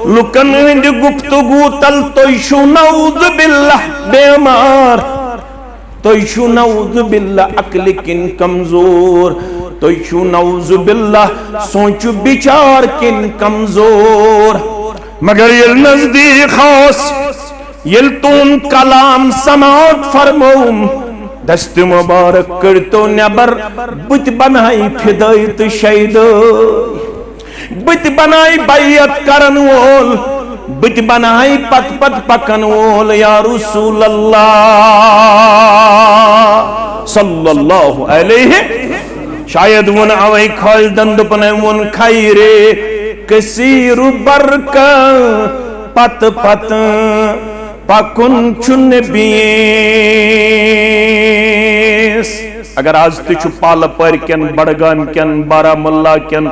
लुकन हिंद गुफ्तगू तल तोयशु नऊद बिल्लाह बेमार तोयशु नऊद बिल्लाह अक्ल किन कमजोर तोयशु नऊद बिल्लाह सोचु विचार किन कमजोर मगर ये नजदीक खास ये तुम कलाम समात फरमौम दस्त मुबारक करतो नबर बुत बनाई फिदाई तो शहीद बुत बनाई बैयत करन वोल बुत बनाई पत पत पकन वोल या रसूल अल्लाह सल्लल्लाहु अलैहि शायद वन अवै खाल दंद पने वन खैरे कसीर बरका पत पत पकुन चुन बीस अगर आज तुझ पाल पर कन बड़गाम कन बारामुल्ला कन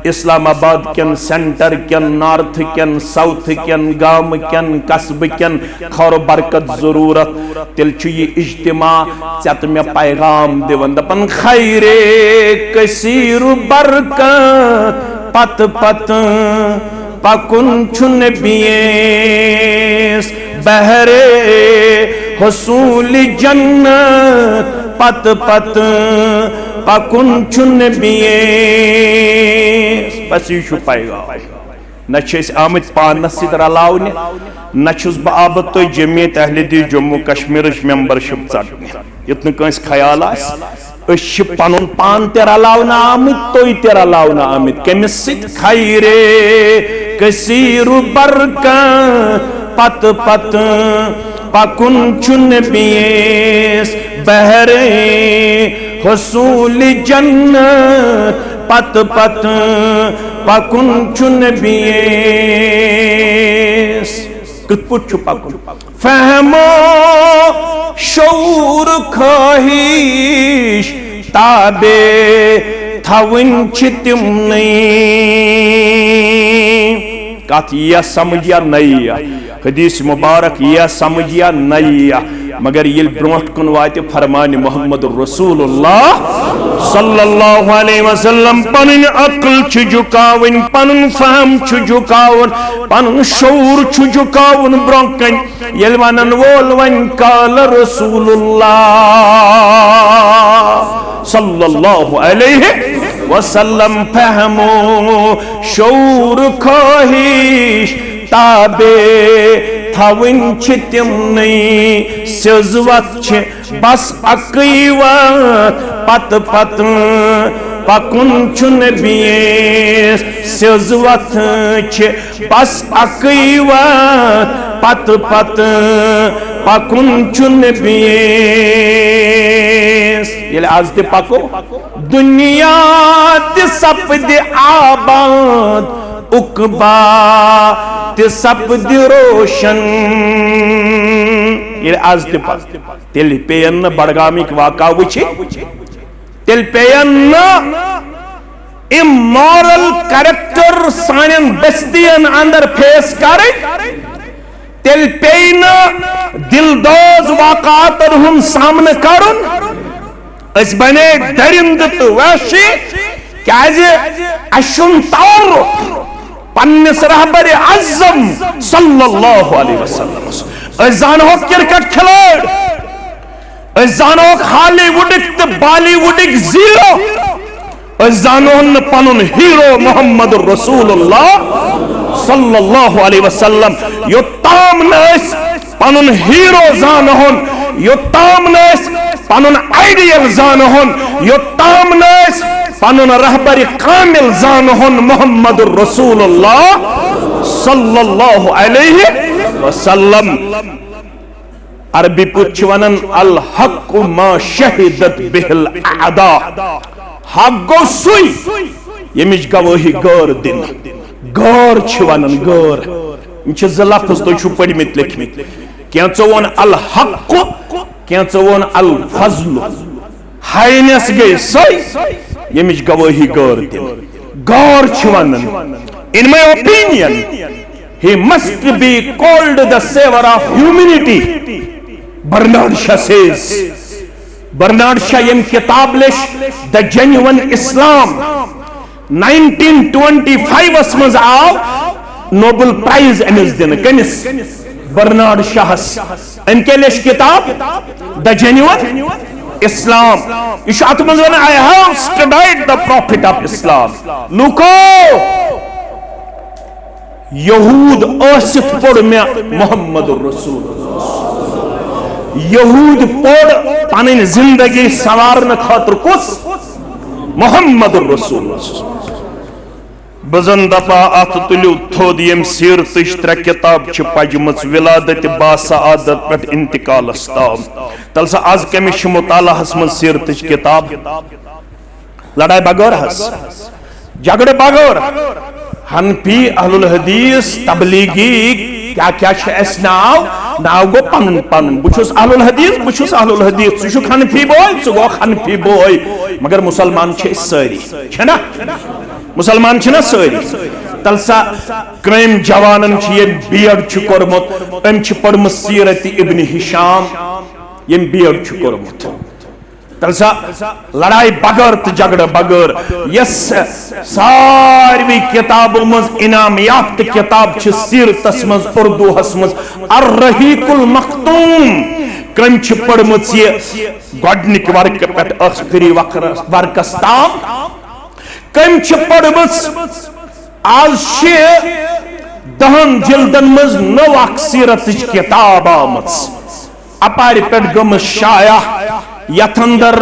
इस्लामाबाद कन सेंटर कन नॉर्थ कन साउथ कन गाम कन कस्ब कन खौर बरकत जरूरत तिल ये इज्तिमा चत में पैगाम दिवन दपन खैरे कसीर बरकत पत पत पकुन चुन बीस बहरे हसूल जन्नत पत पत पकुन चुन बीस बस यह पाएगा न आमत पानस रलावने न आबद तो जमीयत अहले दीन जम्मू कश्मीर मेंबरशिप चटने युत ख्याल पन पान ते रलावना आमत तो ते रलावना आमत कमिस खैरे कसीर बरकत पत पत पकुन चुन बीस बहरे हसूल जन्नत पत पत पकुन चुन बीस कुछ पकुन फहमो शौर ख्वाहिश ताबे थवन चितिम नहीं कत यह समझिया नैया हदीस मुबारक यह समझिया नैया मगर ये ब्रोट कुन वात फरमान मोहम्मद रसूलुल्लाह सल्लल्लाहु अलैहि वसल्लम पन अक्ल छु झुकावन पन फहम छु झुकावन पन शऊर छु झुकावन ब्रोकन येल वनन वोल वन काल रसूलुल्लाह सल्लल्लाहु अलैहि वसल्लम फहमो शऊर ख्वाहिश ताबे थवन तिम नहीं सिजवत बस अकईवत पत पत पकुन चुन बीस सिजवत बस अकईवत पत पत पकुन चुन बीस ये आज ते पको दुनिया ते सपद आबाद उकबा ते सपद रोशन ये आज ते पक तेल पेयन बड़गामिक वाका वुचे तेल पेयन इमोरल कैरेक्टर सानन बस्तियन अंदर फेस करे तेल पेन दिलदोज वाकातन हुन सामने करुन अस बने दरिंद तो वहशी क्याज अशुन तारुफ पन्नस रहबर आज़म सल्लल्लाहु अलैहि वसल्लम अस जानो क्रिकेट खिलाड़ी अस जानो हॉलीवुडिक तो बॉलीवुडिक जीरो अस जानो पनुन हीरो मोहम्मद रसूलुल्लाह सल्लल्लाहु अलैहि वसल्लम योताम न पनुन हीरो जानो योताम न पनुन आइडियल जानहुन योत्ताम नस पनुन रहबर कामिल जानहुन मुहम्मदुर रसूलुल्लाह सल्लल्लाहु अलैहि वसल्लम। अरबी पुछ वनन अल हक मा शहिदत बिहिल अदा। हक गो सुई यमिच गवाही गौर दिन। गौर वनन गौर ज लफ्ज तुम पढ़मित लिखमित कैचो वोन अल हक कैचो वोन अल फजल। हाइनेस गई सही यमिच गवाही गौर दिन। गौर वनन in my opinion he must be called the savior of humanity. Bernard Shaw says, Bernard Shaw in kitab lish The Genuine Islam 1925 asmaz aaw Nobel Prize emis din kenis Bernard Shaw enke lish kitab The Genuine Islam. ish atmaz wan I have studied the prophet of Islam. Luko यहूद आसिफ पढ़ में मोहम्मदुर रसूलुल्लाह। यहूद पढ़ पन जिंदगी सवारन खातर कुस मोहम्मदुर रसूलुल्लाह। बजन दपा अत तुलु थोद यम सीरतच त्रे किताब छ पजमच विलादत बासआदत पे इंतकालस ताम। तल सा आज कमिश मुतालाहस मन सीरतच किताब लड़ाई बगौर हस झगड़े बगौर हनफी अहलुल हदीस तबलीगी क्या क्या नाव नाव गो पन पन बुछुस अहलुल हदीस छु हनफी बोय छु गो हनफी बोय मगर मुसलमान छे सारी छना मुसलमान छना सारी तलसा क्रम जवानन छ ये बीएड छु करमत एम छ पढ़म सीरत इब्न हिशाम ये बीएड छु करमत तलसा लड़ाई बगर तो झगड़ बगर यस सारी किताबों मज इनाम याफ्त किताब छ सीरतस मज उर्दू हस मज अर्रहीकुल मख्तूम क्रम छ पढ़मत ये गॉडनिक वर्क पे आखिरी वर्कस ताम क्रम छ पढ़मत आज छे दहन जिल्दन मज नव सीरत किताब आमत अपार पे गम शाया यथ अंदर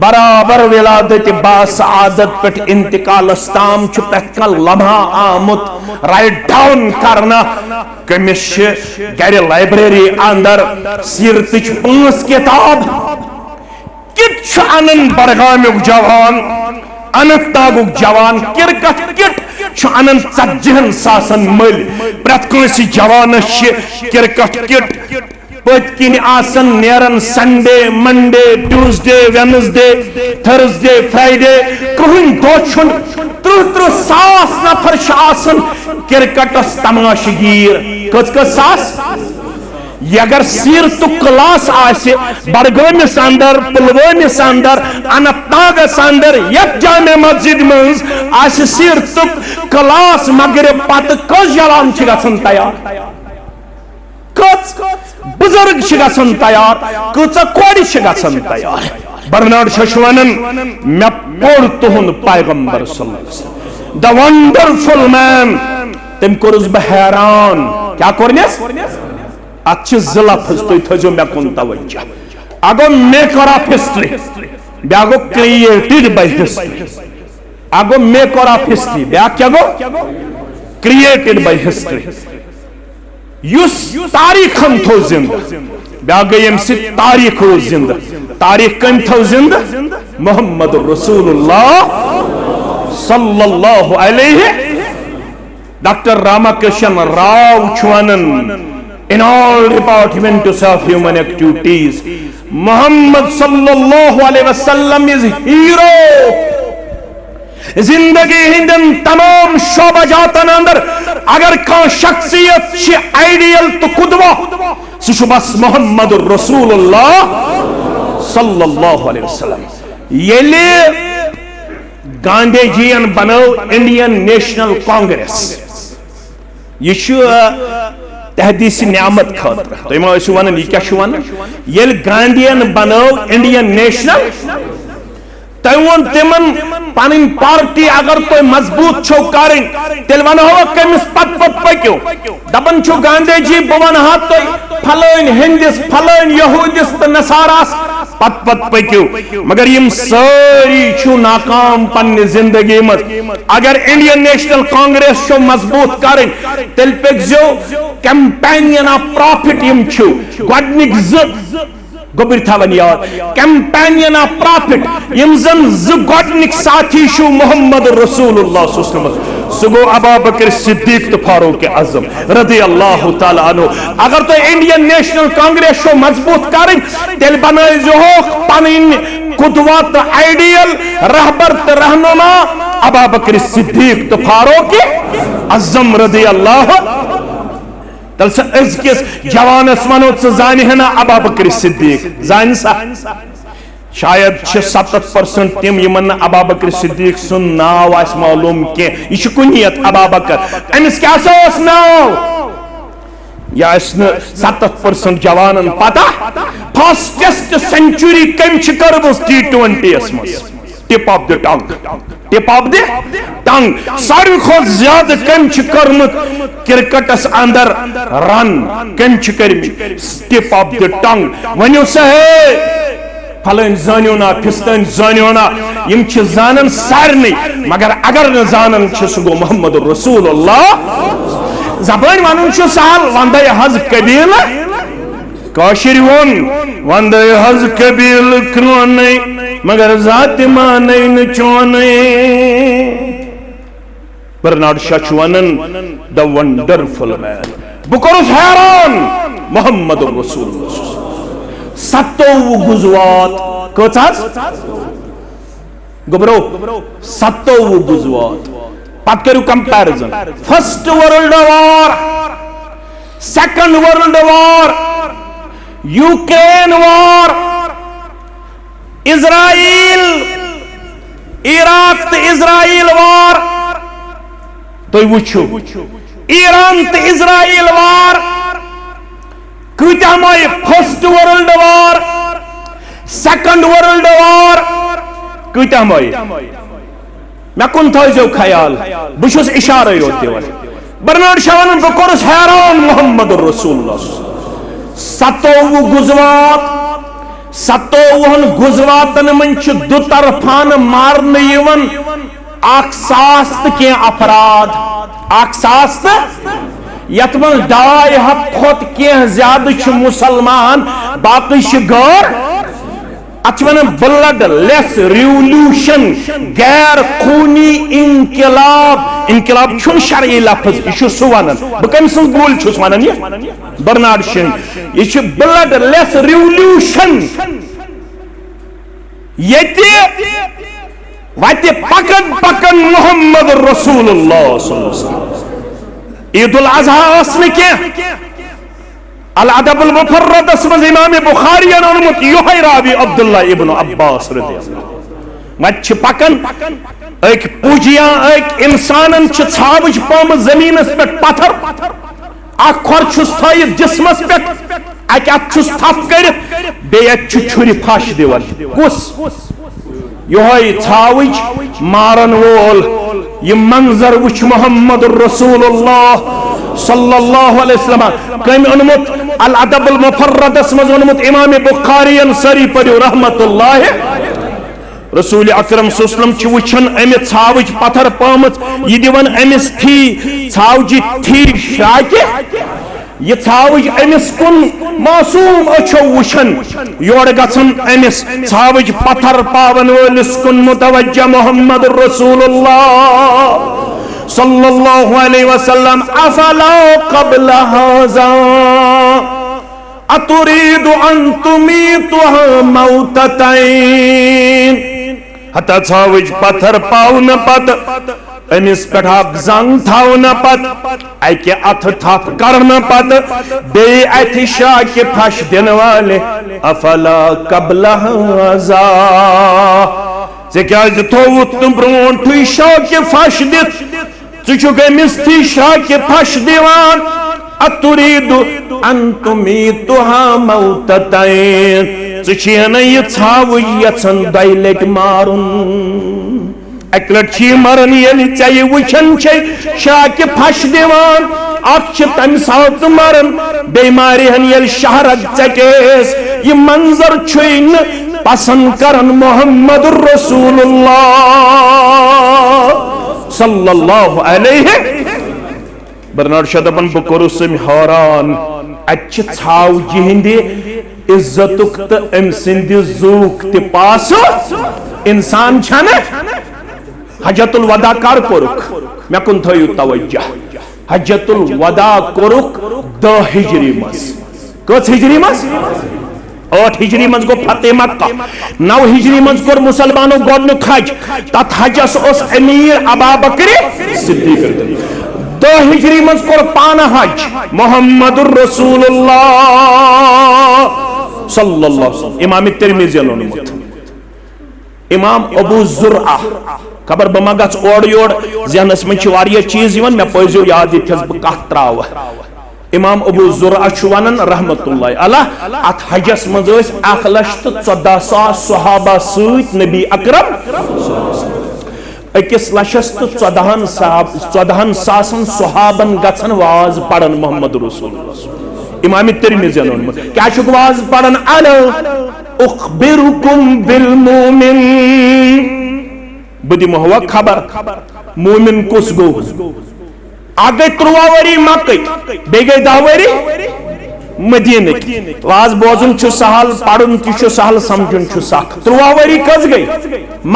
बराबर विलादत बासआदत पे इंतकालस ताम पे लम्हा आमुत राइट डाउन करना कमिश गर लाइब्रेरी अंदर सीरतच 5 किताब किट अनन बरगामुक जवान अनंतनागुक जवान क्रिकेट किट अनन 40,000 मल प्रत कंस जवानस क्रिकेट किट पत्किन आसन नेरन Sunday Monday Tuesday Wednesday Thursday Friday कहन दो 30,000 नफर आसन क्रिकेटस तमाशगीर कस सास अगर सीरतु क्लास आसे बडगामिस अंदर पुलवामिस अंदर अनंतनागस अंदर यथ जामे मस्जिद मज आसे सीरतु क्लास मगर पत कस जवान छ गसन तैयार कस बुजुर्ग गसन तैयार कच कोड़ गसन तैयार। बर्नार्ड शॉ वनन मे पोर तुहुंद पैगंबर सल्लल्लाहु द वंडरफुल मैन तम कोरस बह हैरान क्या कोरनेस अत लफ्ज तुम थो मे कुन तवज्जो अगो मेकर ऑफ हिस्ट्री ब्यागो क्रिएटेड बाय हिस्ट्री अगो मेकर ऑफ हिस्ट्री ब्या क्या गो क्रिएटेड बाय हिस्ट्री युस तारीखन थो जिंद ब्या गई तारीख रोज जिंद तारीख कम थो जिंद मोहम्मद रसूलुल्लाह सल्लल्लाहु अलैहि। डॉक्टर रामकृष्ण राव वनन in all departments of human activities Muhammad sallallahu alaihi wasallam is hero। जिंदगी हिंदन तमाम शोबाजातन अंदर अगर का शख्सियत आइडियल तो कुदवा सु बस मोहम्मद रसूलुल्लाह सल्लल्लाहु अलैहि वसल्लम। येले गांधी जीन बनो इंडियन नेशनल कांग्रेस ये तहदीस नियामत खतर तुम वन यह क्या ये गांधीयन बनो इंडियन नेशनल तुम वो तिमन पन पार्टी अगर तुम मजबूत छो करें तेल वन कमिस पत पक्यो दपन गांधी जी बह वन तुम फलन हिंदिस फलन यहूदिस तो नसारास पत पक्यू मगर यम सारी छु नाकाम पन्ने जिंदगी मज अगर इंडियन नेशनल कांग्रेस छो मजबूत करें तेल पक्यो कैंपेनियन ऑफ प्रॉफिट यम छु गडनिक गोबर थवन याद कैंपेनियन ऑफ प्रॉफिट यम जन गडनिक साथी छु मोहम्मद रसूलुल्लाह सल्लल्लाहु अलैहि वसल्लम सो गो अबू बकर सिद्दीक तो फारूक आजम रदी अल्लाह तआला अन्हु अगर तो इंडियन नेशनल कांग्रेस को मजबूत करें तेल बनाए जो पन कुदवत आइडियल रहबर तो रहनुमा अबू बकर सिद्दीक तो फारूक आजम रदी अल्लाह तल अजकिस जवानस वनो जान ना अबू बकर सिद्दीक जान सा शायद 70% तिम यमन अबू बकर सिद्दीक सुन नाव आस मालूम के यह कुनियत अबू बकर अमिस क्या नाव या 70% जवानन पता फास्टेस्ट सेंचुरी कम कर्मस T20 मज टिप ऑफ द टंग सारी खुद ज्यादा कम कर्मुत क्रिकेटस अंदर रन कम कर टिप ऑफ द टंग वनो सा फलन जानियो ना फिस्तन जानियो ना यम जानन सारने मगर अगर न जानन सो गो मोहम्मद रसूलुल्लाह जबान वन सहल वंद हज कबील काशिर वन वंद हज कबील क्रोन मगर जात मान चोन बर्नार्ड शॉ वनन द वंडरफुल मैन बह हैरान मोहम्मद रसूलुल्लाह 27 गुजवात कच गोबरो 27 गुजवात पत करू comparison first world war second world war Ukraine war Israel Iraq तो इजराइल वॉर तो वुचु ईरान तो इजराइल वॉर कई first world war second world war कई मे कुन थो ख्याल बहुत इशारे योत दिवन बर्नार्ड शॉ वन बह हैरान मोहम्मद रसूलुल्लाह 27 गुजवात 27 गुजवातन मन दुतरफान मारन यवन 1000 तो अफराद 1000 यथ मन 2.5 खोत ज्यादा मुसलमान बाकी गैर अत ब्लड लेस रिवल्यूशन गैर खूनी इनकलाब इनकलाब शरई लफ्ज यह सह वन बह कम सूल वन बर्नार्ड शॉ यह ब्लड लेस रिवल्यूशन ये पकन पकन मोहम्मद रसूलुल्लाह ईद उल अजहा क्या अल अदबुल मुफर्रदस मज इमाम बुखारी ओनमुत योहे रावी अब्दुल्ला इब्न अब्बास मत पकन एक पूजिया एक इंसानन छाव पम जमीनस पे पत्थर अखर थत जिस्मस पे अत थप कर छुरी फश दिवन कुस योहे छाव मारन वोल यह मंजर वुच मोहम्मद रसूलुल्लाह सल्लल्लाहु अलैहि वसल्लम कम ओनमुत अल अदबुल मुफर्रदस मज ओनमुत इमाम बुखारी सरी पढ़ो रहमतुल्लाह रसूल अकरम सल्लल्लाहु अलैहि वसल्लम वुचन अमि छाव पत्थर पामत यह दिवन अमिस थी छावजि थी शाके यह छाव अमिस कुन मासूम अच्छो वुचन योर गन अमिस छाव पत्थर पावन वलिस कुन मुतवज्जा मोहम्मद रसूलुल्लाह सल्लल्लाहु अलैहि वसल्लम अफला क़ब्ल हाज़ा अतुरीदु अन तुमीतुहा मौततैन हता छाव पत्थर पावन पत अमिस पे जंग थवन पत अक अथ थप करन पत बे अथ शाक फश दिन वाले अफला क़ब्ल हाज़ा क्या थोवुत ब्रोट शाक फश दित अमिस थी शाक फश दिवान अतुरीदु अन तुमीतुहा मौततैन यह छाव यन 2 लट मारुन एक लट मरन ये वुचन शाक फश दिवान तम सात मरन बे मारिहन शहरत चटेस यह मंजर पसंद करन मोहम्मदुर रसूलुल्लाह सल्लल्लाहु अलैहि बर्नार्ड शाह दपन बह कोरुस हैरान अच्छ छाव जिहिंदे इज्जतुक तो अम सिंद जूक ते पास इंसान छन हजतुल वदा कर कोरुक मे कुन थयु तवज्जो हजतुल वदा कोरुक 10 हिजरी मस कस हिजरी मस 8 हिजरी मज गो फतेह मक्का 9 हिजरी मज कोर मुसलमानों गोदनुक हज तत हजस ओस अमीर अबा बकर सिद्दीक 2 हिजरी मज कोर पान हज मोहम्मदुर रसूलुल्लाह सल्लल्लाहु अलैहि वसल्लम इमाम तिरमिज़ी अनमुत इमाम अबू जुरआ खबर बह मा गस ओर योर जहनस में चीज मे पजो याद ये कह त्राव इमाम अबू जुरआ वन रहमतुल्लाह अलैह अत हजस मज 1,14,000 सहाबा सत नबी अकरम 1,14,000 सहाबन गन वाज पढ़न मोहम्मद रसूलुल्लाह इमाम तिरमिज़ी क्या वाज पढ़न अला उखबिरुकुम बिल मोमिन बदि महवा खबर मोमिन कुस गो आ गई 13 वरी मक्क बे गई 10 वरी मदीन वाज बोजुन सहल पढ़ुन तह सहल समझुन सख 13 वरी कस गई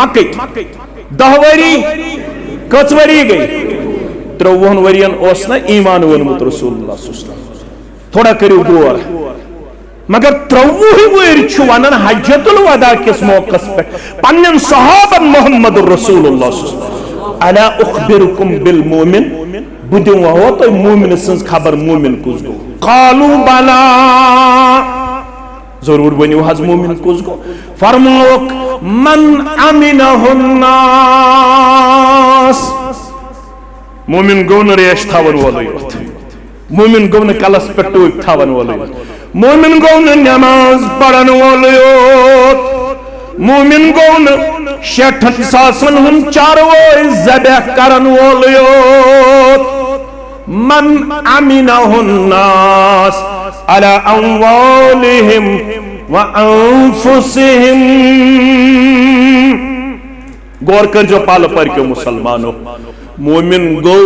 मक्क 10 वरी कस वरी गई 53 वरियन ओस न ईमान वोनमुत रसूलुल्लाह थोड़ा करियो गौर मगर 13 वरी वन हज्जतुल वदा किस मौकस पे पन्न सहाबन मोहम्मद रसूलुल्लाह अला उखबिरुकुम बिल मोमिन बुदियो हो तो मोमिन सन्स खबर मोमिन कुस गो कालू बला जरूर बनियो हज मोमिन कुस गो फरमाओक मन अमिनहुन नास मोमिन गो न रेश थावन वोलो मोमिन गो न कलस पे टूक थावन वोलो मोमिन गो न नमाज पढ़न वोलो मोमिन गो न 60,000 हम चारवो ज़बह करन वोलो मन अमिनहुन नास अला अमवालिहिम व अनफुसिहिम गौर कर जो पाल पर के मुसलमानों मोमिन गो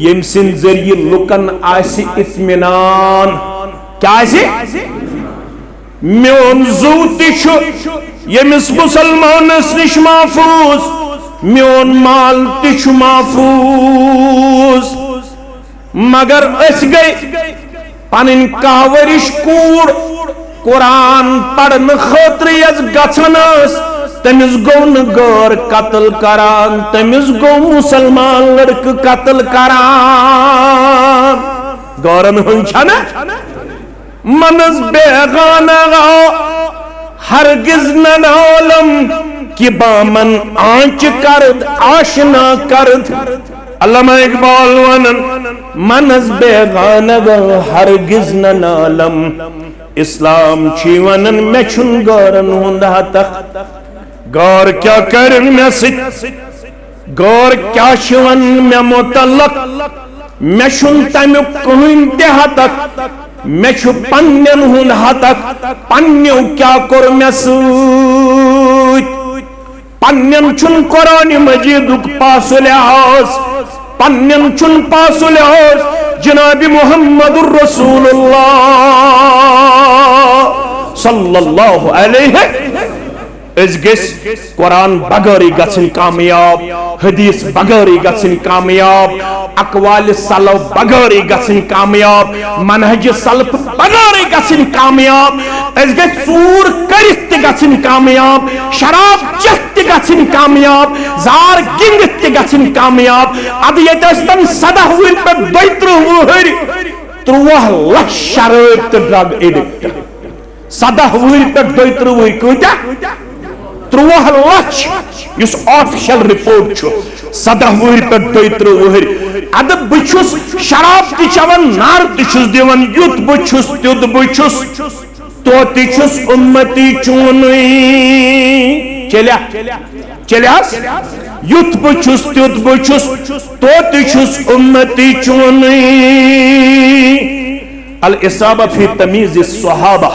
यम सिन जरिए लुकन आसि इत्मिनान क्या आसि मेन जू तु यमिस मुसलमानस निश महफूज मेन माल तु महफूज मगर अस गई पन कहवरिश कूड़ कुरान पढ़न खतर गन तमिस गो न गौर कत्ल करान तमिस गो मुसलमान लड़क कत्ल करान गौरन हुन मनस बेगाना हरगिज नलम कि बामन आंच करद आशना करद अल्लामा इकबाल वनन मनस बेगाना हरगिज नलम इस्लाम छी वनन मे छुन गौरन हुंद तक गौर क्या कर मे गौर क्या वन मे मुतल्लक मे छुन तमिक कहन ते हतक मे छु पन्नन हुंद हतक पन्न्यो क्या कोर मे सूत पन्नन छुन कुरान मजीदुक पास लिहाज पन्नन छुन पास लिहाज जनाब मुहम्मदुर रसूलुल्लाह सल्लल्लाहु अलैहि कुरान बगैर गन कामयाब हदीस बगैर गन कामयाब अकवाल सलफ बगैर गन कामयाब मनहज सलफ बगैर गन कामयाब चूर कर गन कामयाब शराब चेत गन कामयाब जार गिंदित गन कामयाब अद ये 17 वहर पे 32 वहर 13 लाख शराब तो ड्रग एडिक्ट 17 वहर पे 32 वहर कूता 13 लाख इस ऑफिशियल रिपोर्ट 17 वहर पे 32 वहर अद बुछुस शराब ति चवन नार तिछुस दिवन युत बुछुस त्युद बुछुस तो तिछुस उम्मती चुनई चल्या युत बुछुस त्युद बुछुस तो तिछुस उम्मती चुनई अल इसाबा फी तमीज सहाबा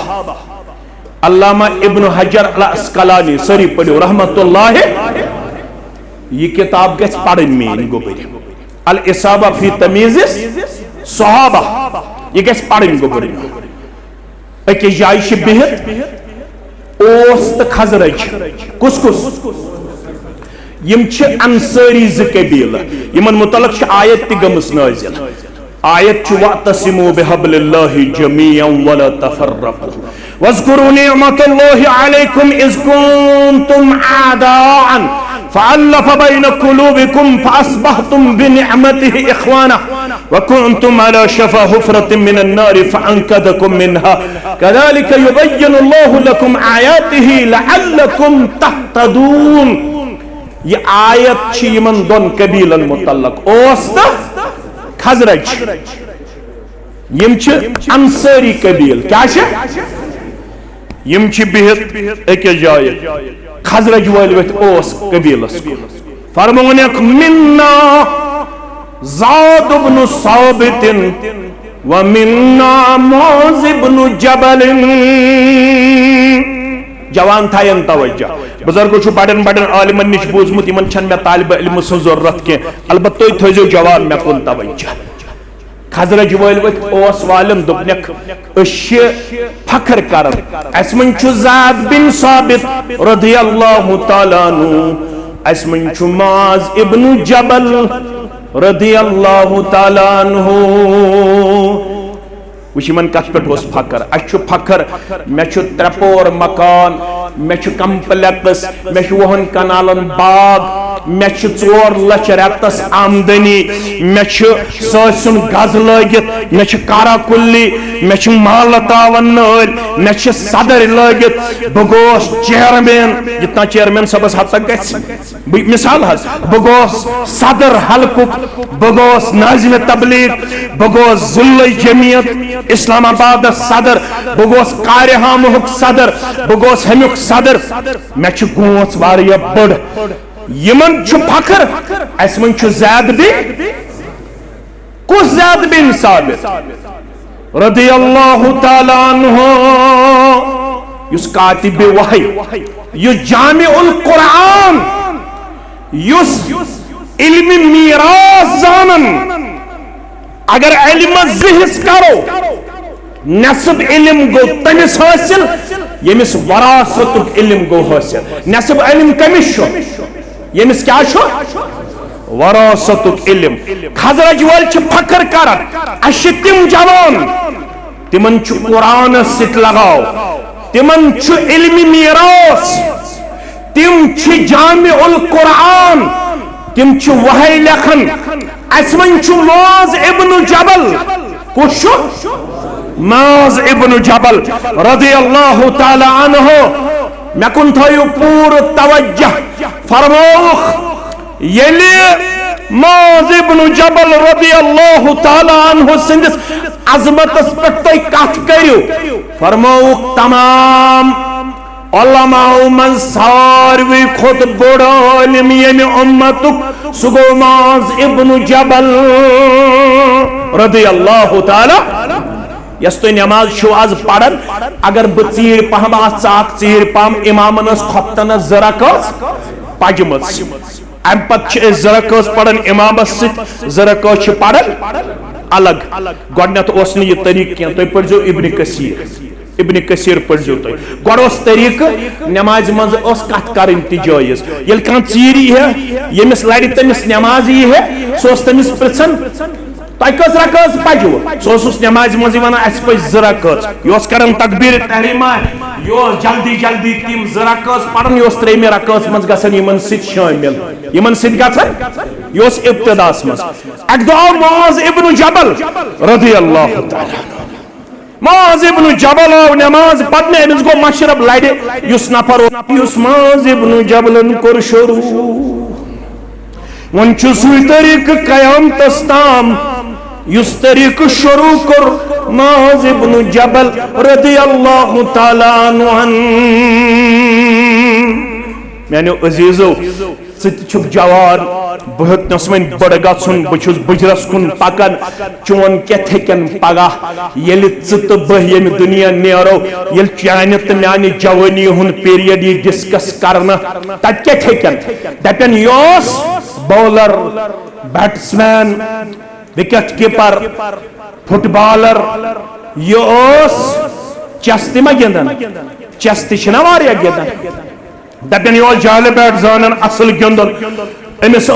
अल्लामा इब्न हजर अल अस्कलानी सरी पढ़ो रहमतुल्लाह, ये किताब गछ पढ़न मेन गोबर अल इसाबा फी तमीज़ सहाबा, ये गछ पढ़न गोबर। अके जाय छ बिहत ओस त खजरज कुस कुस यम छ अंसारी ज कबील, यमन मुतलक छ आयत ति गमस नाज़िल। आयत छ वअतसिमू बिहब्लिल्लाहि जमीअन वला तफर्रकू वज़कुरू निअमतल्लाहि अलैकुम इज़ कुंतुम आदाअन फ़अल्लफ़ बैन क़ुलूबिकुम फ़अस्बहतुम बिनिअमतिहि इख़वाना वकुंतुम अला शफ़ा हुफ़रतिन मिनन नारि फ़अन्क़ज़कुम मिन्हा कज़ालिक युबय्यिनुल्लाहु लकुम आयातिहि लअल्लकुम तहतदून। ये आयत छ यमन दोन कबीलन मुतल्लक, ओस त खजरज, यम छ अंसारी कबील। क्या छ यम छ बिहत अके जाय खजरज वाल वथ ओस कबीलस फरमोनक मिन्ना ज़ाद इब्न साबित व मिन्ना मुआज़ इब्न जबल। जवान थायन तवज्जो, बुजुर्गो छु बड़न बड़न आलिमन निश बूझमुत, यमन छन मे तालिब इल्म सो जरूरत के, अलबत्तो थजो जवान मे कुन तवज्जो। खजरज वाल वथ ओस वालम दुपनक अश फखर करन, असमन छु ज़ाद बिन साबित रदियल्लाहु तआला अन्हु, असमन छु मुआज़ इब्न जबल रदियल्लाहु तआला अन्हु। वुशिमन कथ पे फखर, अच्छु फखर मे छु त्रेपोर मकान, मे छु कम्प्लेक्स, मे छु वहन कनालन बाग, मे छु 4 लाख रतस आमदनी, मे छु ससुन गज लगित, मे छु कारा कुल्ली, मे छु माल तावन नल, मे छु सदर लगित, बगोस चेयरमैन, जितना चेयरमैन सबस हद तक गछ मिसाल हज, बगोस सदर हलकुक, बगोस नाज़िम तबलीग, बगोस जुल्ल जमियत इस्लामाबाद सदर, बगोस कार्यहामुक सदर, बगोस हमुक सदर, मे छु गोच वारिया बड़। यमन छु फखर, असमन छु ज़ैद बिन कुस ज़ैद बिन साबित रदियल्लाहु तआला अन्हु, युस कातिब वही, युस जामिउल कुरान, युस इल्म मीरास जानन। अगर इल्म ज़िहिस करो, नस्ब इल्म गो तमिस हासिल यमिस वरासतुक इल्म गो हासिल। नस्ब इल्म कमिस छो, यमिस क्या छो वरासतुक इल्म। खजरज वाल छ फखर करन, अश तिम जवान, तिमन छु कुरान सित लगाओ, तिमन छु इल्म मीरास, तिम छु जामिउल कुरान, तिम छु वही लेखन। असमन छु मुआज़ इब्न जबल, कुछ मुआज़ इब्न जबल रदियल्लाहु तआला अन्हु। मे कुन थयो पूर तवज्जो फरमोख येले मुआज़ इब्न जबल रदियल्लाहु तआला अन्हु सिंदिस अजमतस पेट तय कथ करियो, फरमोख तमाम उलमाओ मन सारवी खुद बोड़ आलिम यमि उम्मतुक सु गो मुआज़ इब्न जबल रदियल्लाहु तआला। यस तो नमाज छो आज पढ़न, अगर बह चीर पहम आक चीर पहम इमामन खोतन जरकस पजमस, अम पे जरकस पढ़न इमामस सरकस पढ़न अलग। गोडनथ ओस यह तरीक कह, तुम पढ़ो इब्न कसीर, इब्न कसीर पढ़ो तुम गोस तरीक नमाज मज कथ कर जायज। ये कह चीर है यमिस लड़ तमिस नमाज है, सह तमिस पृछन तुम कस रकस पजो, सह नमाज मज वन अस पे जरकस, यह कर तकबीर तहरीमा, यह जल्दी जल्दी तम जरकस पढ़न, यह 3 रकस मज गन शामिल, यमन गन यह इब्तदास मज। अक दो मुआज़ इब्न जबल रदियल्लाहु तआला, मुआज़ इब्न जबल आव नमाज पढ़ने, अमिस गो मशरब लड़े, युस नफर युस मुआज़ इब्न जबलन कोर शुरू, वन छु सुई तरीक क़यामतस ताम, युस तरीक शुरू कर मुआज़ इब्न जबल रदियल्लाहु तआला अन्हु। मैंने अजीजो सत जवान बहतनस वन बड़ गन बहुस बुजरस कुन पकान चोन कथन पगह ये तो बह ये दुनिया नेरो ये चान तो मानी जवानी हुन पीरियड यह डिस्कस करना तत कथन दपन यह bowler batsman wicket keeper footballer यह चेस मा गिंदन चेस तना गिंदन दपन यह जाल बैट जान असल गिंदन अमिस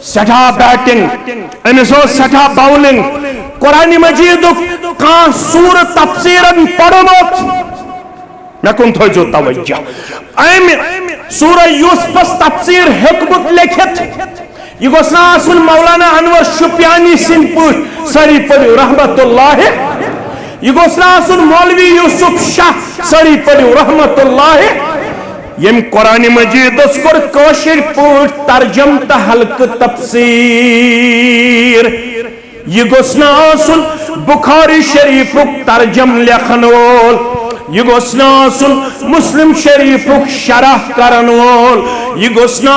सठा बैटिंग अमिस सठा बाउलिंग कुरान मजीद कह सूर तफसीरन पढ़मुत मे कुन थो तवज्जो अम सूर यूसुफस तफसीर हेकमुत लिखित यह गोस ना मौलाना अनवर शुपियानी सिंह पठ सारी पढ़ो रहमतुल्लाह यह गोस ना मौलवी यूसुफ शाह सारी पढ़ो रहमतुल्लाह यम कुरान मजीद कोर कौशिर पठ तर्जम तो हल्क तफसीर यह गोस ना बुखारी शरीफ तर्जम लेखन वोल यह गोस ना मुस्लिम शरीफ शरह करन वोल यह गोस ना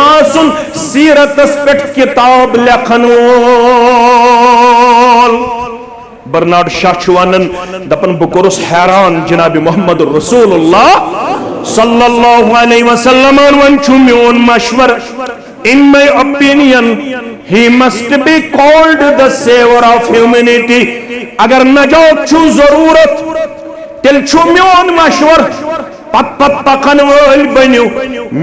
सीरतस पे किताब लेखन वोल बर्नार्ड शाह वनान दपन बह कोरुस हैरान जनाब मोहम्मद रसूलुल्लाह सल्लल्लाहु अलैहि वसल्लम वन मोन मशवर in my opinion he must be called the savior of humanity अगर नजात छु जरूरत तेल छु मोन मशवर पत पत पकन वल बन्यो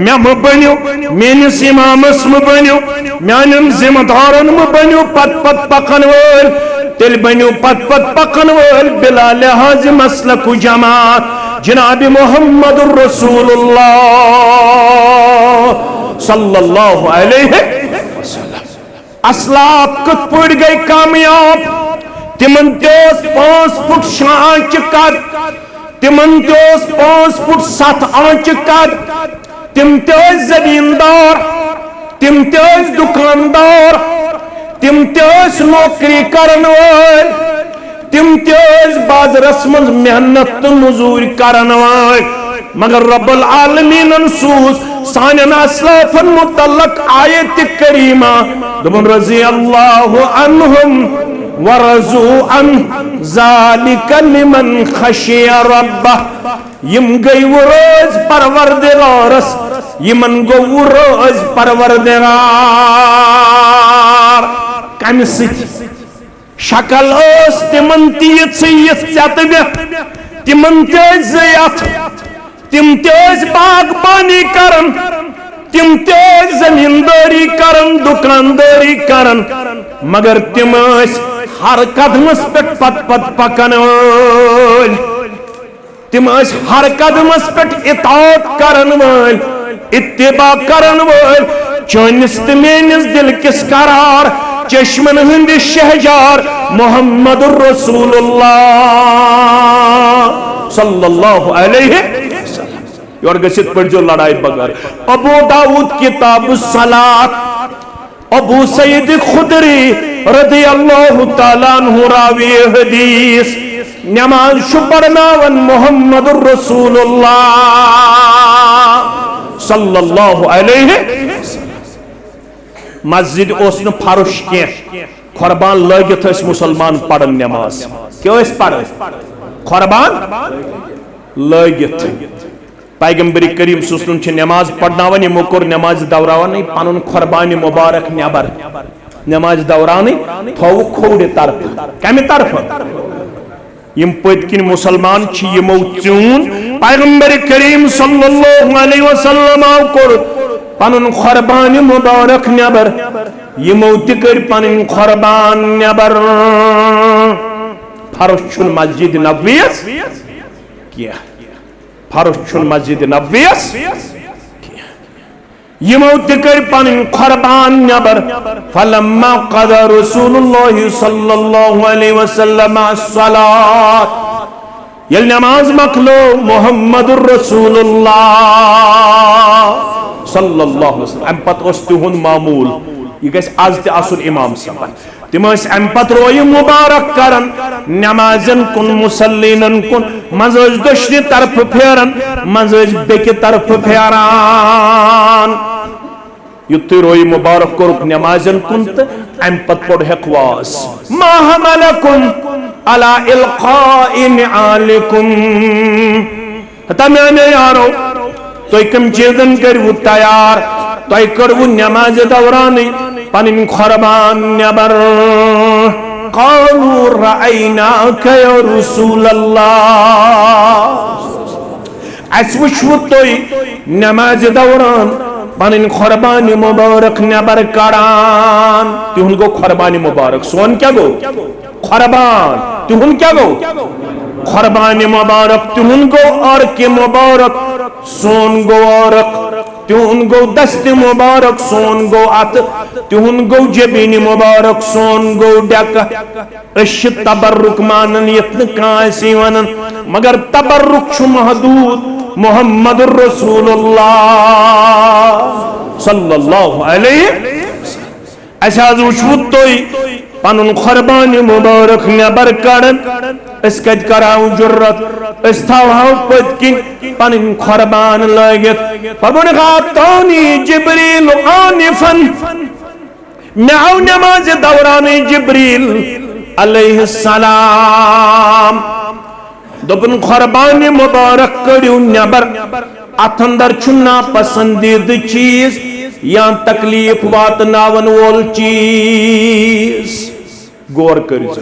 मे बन्यो मेनिस इमामस म बन्यो म्यानन जिम्मेदारन म बन्यो पत पत पकन वल तेल बन्यो पत पत पकन वल बिला लिहाज मसलक जमात जनाब मोहम्मद रसूलुल्लाह सल्लल्लाहु अलैहि वसल्लम असलाफ कत पड़ गई कामयाब तिमन 5 फुट 6 आंच कद तिमन 5 फुट 7 आंच कद तिम जमींदार तिम दुकानदार तिम नौकरी करन वल तिम बाजरस मज मेहनत तो मजूर करन वल मगर रब्बुल आलमीन सूज सानन असलाफन मुतल्लक आयत करीमा दुबन रजी अल्लाहु अन्हुम वरजू अन ज़ालिका लिमन खशिया रब्बह यम गई वो रोज परवरदिगारस यमन गो वो रोज परवरदिगार कम शक्ल तिमन तिमन जयत तिम बागबानी करन तिम जमींदारी करन दुकानदारी करन मगर तिम हर कदमस पे पत पत पकन वल तिम हर कदमस पे इताअत करन वल इत्तिबा करन वल चोनिस ते मेनिस दिल किस करार चश्मन हंद शहजार मोहम्मद रसूलुल्लाह सल्लल्लाहु अलैहि वसल्लम और गसित पर जो लड़ाई बगर अबू दाऊद किताब सलात अबू सईद खुदरी रदियल्लाहु ताला अन्हु रावी हदीस नमाज शुपरनावन मोहम्मद रसूलुल्लाह सल्लल्लाहु अलैहि वसल्लम मस्जिद न फरुश के खुरबान लगित मुसलमान पढ़न नमाज क्या पढ़ खुरबान लगित पैगंबरी करीम सुसन नमाज पढ़नावन यमो कोर नमाज दौरान पन खुरबान मुबारक नबर नमाज दौरान थो खोड़ तरफ कम तरफ यम पतकिन मुसलमान यमो चून पैगंबर करीम सल्लल्लाहु अलैहि वसल्लम कोर पन खुरबान मुबारक नबर यमो कर पन खुरबान नबर फर्ज मस्जिद नबवियस किया फर्ज मस्जिद नबवियस यमो कर पन खुरबान नबर फलम्मा क़दा रसूलुल्लाह सल्लल्लाहु अलैहि वसल्लम अस्सलात यल नमाज मखलो मोहम्मदुर रसूलुल्लाह सल्लल्लाहु अलैहि वसल्लम पत तिहुन मामूल यह गस आज ते आसुन इमाम साहब तिम अम पत रोय मुबारक करन नमाजन कुन मुसल्लिनन कुन मज दशनि तरफ फेरन मज बेक तरफ फेरान युत्तु रोई मुबारक कोरुक नमाजन कुन तो अम पत पढ़ हेकवास मा हमलकुम अला इल्काइ निआलिकुम तमें यारो तो कम चीजन करवु तैयार तो करवु नमाज दौरान पनिन खरबान नबर क़ालू रअयनाक या रसूल अल्लाह अस वुचवु तोय नमाज दौरान पनिन खरबानी मुबारक नबर कड़ान तुहन गो खरबानी मुबारक सोन क्या गो खरबान तुहन क्या गो खरबानी मुबारक तुहन गो और के मुबारक सोन गो और तुहन गो दस्त मुबारक सोन गो अत तुहन गो जबीनी मुबारक सोन गो डक अश तबरुक मानन यत्न कासी वनन मगर तबरुक छु महदूद मोहम्मद रसूलुल्लाह सल्लल्लाहु अलैहि असाज वुचवु तोय पनुन खरबानी मुबारक नबर कड़न अस कत कराव जुर्रत अस थावहाव पतकिन पनिन खरबान लगित फबुन खातौनी जिब्रील आनिफन नौ नमाज दौरान जिब्रील अलैहिस्सलाम दोपन खरबानी मुबारक कड़ियो नबर अथ अंदर छुना पसंदीद चीज या तकलीफ वातनावन वोल चीज गौर करियो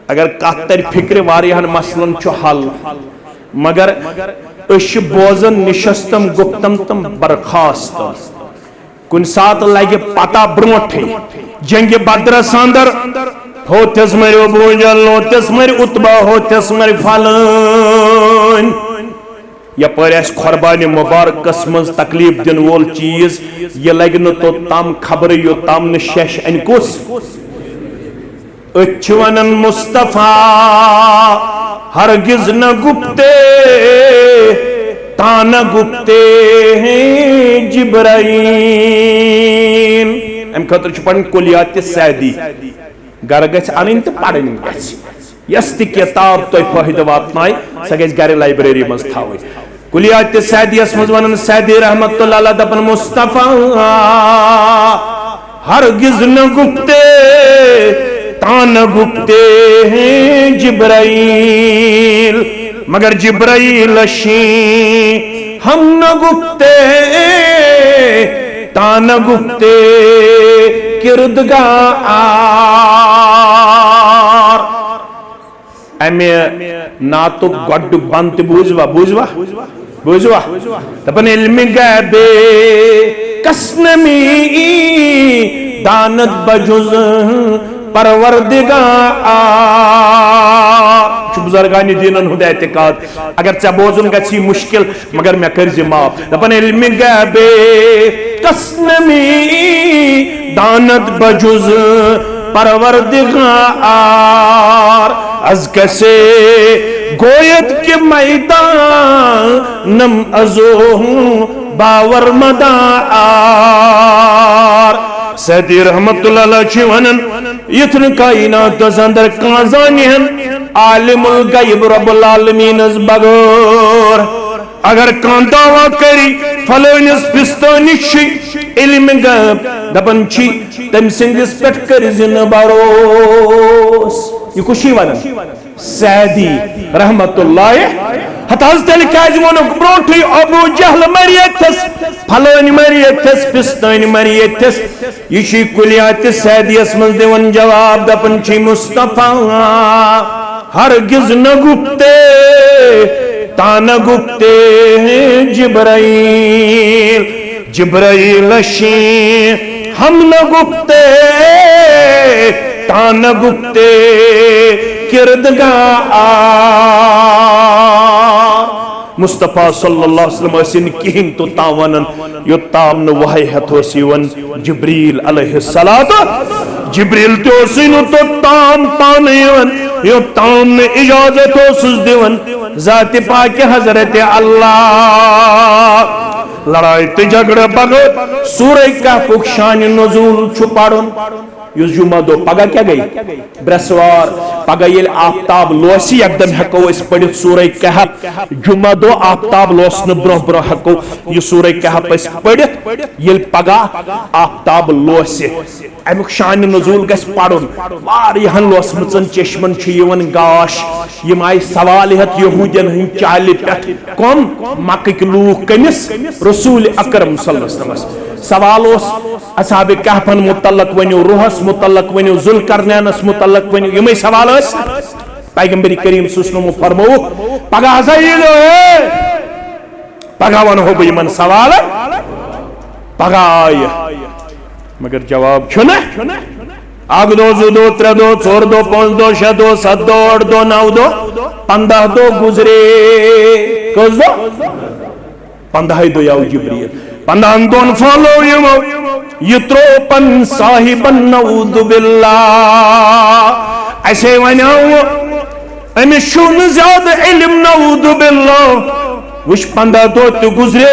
अगर कत तर फिक्र वारियान मसलन छु हल मगर अश बोजन निशस्तम गुप्तम तम बरखास्त कुन सात लगे पता ब्रोठ जंग बद्रस अंदर होतस मर अबू जहल होतस मर उतबा होतस मर फलन यपर खरबानी मुबारकस मज तकलीफ दिन वोल चीज ये लग न तो तम खबर यो तम न शश अनकुस अच्छवन मुस्तफा हरगिज न गुप्ते तान गुप्ते हैं जिब्राइल अम खतर पढ़ कुलियात सैदी घर गछ अन तो पढ़न यस किताब तुम फायदे वातनाय सह गज गर लाइब्रेरी मज थी कुलियात सैदियस मज वन सैदी रहमतुल्लाह अलैह दपन मुस्तफा हरगिज न गुप्ते तान गुप्ते हैं जिब्राइल मगर जिब्राइल शी हम न गुप्ते तान गुप्ते किरदगार अमे नातु गड्ड बंत बुझवा बुझवा बुझवा तपन इल्म गैबे कसनमी दानत बजुज परवरदिगार बुजुर्गानी दीनन हुद एतिकाद अगर चे बोजुन गछि मुश्किल मगर मैं कर माफ दपन इल्म गैबे कसनमी दानत बजुज परवरदिगार अज कसे गोयत के मैदान नम अजो बावर मदार सैदी रहमतुल्लाह अलैहि वनन इथन कायनात अंदर काजानियन आलिमुल गैब रब्बुल आलमीन बगौर अगर कान दावा करी फलोनिस पिस्तनिश इल्म गैब दपन छी तम सिंदिस पेट कर जिन बारोस ये कुशी वनन सैदी रहमतुल्लाह हताज तेल काज वोनुक ब्रोठी अबू जहल मरियथस फलोन मरियथस पिस्तन मरियथस ये कुलियात सैदियस मज दिवन जवाब दपन छी मुस्तफा हरगिज न गुप्ते तान गुप्ते जिब्राइल जिब्राइल शी हम न गुप्ते तान गुप्ते किरदगार मुस्तफा सल्लल्लाहु अलैहि वसल्लम असिन किहिन तो तावनन यो ताम न वहय हथोस यवन जिब्रील अलैहिस्सलात जिब्रील तो सिन तो ताम तान यवन यो ताम ने इजाजत ओसुस दिवन जात पाक हजरत अल्लाह लड़ाई ते झगड़ा बगैर सूरह कहफ शान नुज़ूल छु पढ़न युस जुमा दो पगह क्या गई ब्रसवार पगह ये आफ्ताब लोसी एकदम हेको पढ़ सूरह कहफ जुमा दो आफ्ताब लोसन ब्रो ब्रो हेको यह सूरह कहफ पढ़ ये पगह आफ्ताब लोसी अमुक शान नजूल गस पढ़ुन वारियाहन लोसमचन चश्मन गाश यम आय सवाल हेत यहूदियन हंद चाल पे कौन मक्क लूख कमिस रसूल अकरम सल्लल्लाहु अलैहि वसल्लम सवाल असहाब कहफन मुतल्लक वनो रूहस मुतल्लक वनो जुल्करनैनस मुतल्लक वनो यमे सवाल पैगंबर करीम सुस्नुम फरमो पगह हसा पगह वन हो बन सवाल पगह आय मगर जवाब छुना अग दो जु दो त्रे दो चोर दो पांच दो छह दो सत दो आठ दो नौ दो 15 दो गुजरे कस दो 15 दो आव जिब्रील 15 दोन फॉलो ये त्रोपन साहिबन नऊद बिल्लाह ऐसे वनाओ अमिस शुन ज्यादा इल्म नऊद बिल्लाह वुश 15 दो तो गुजरे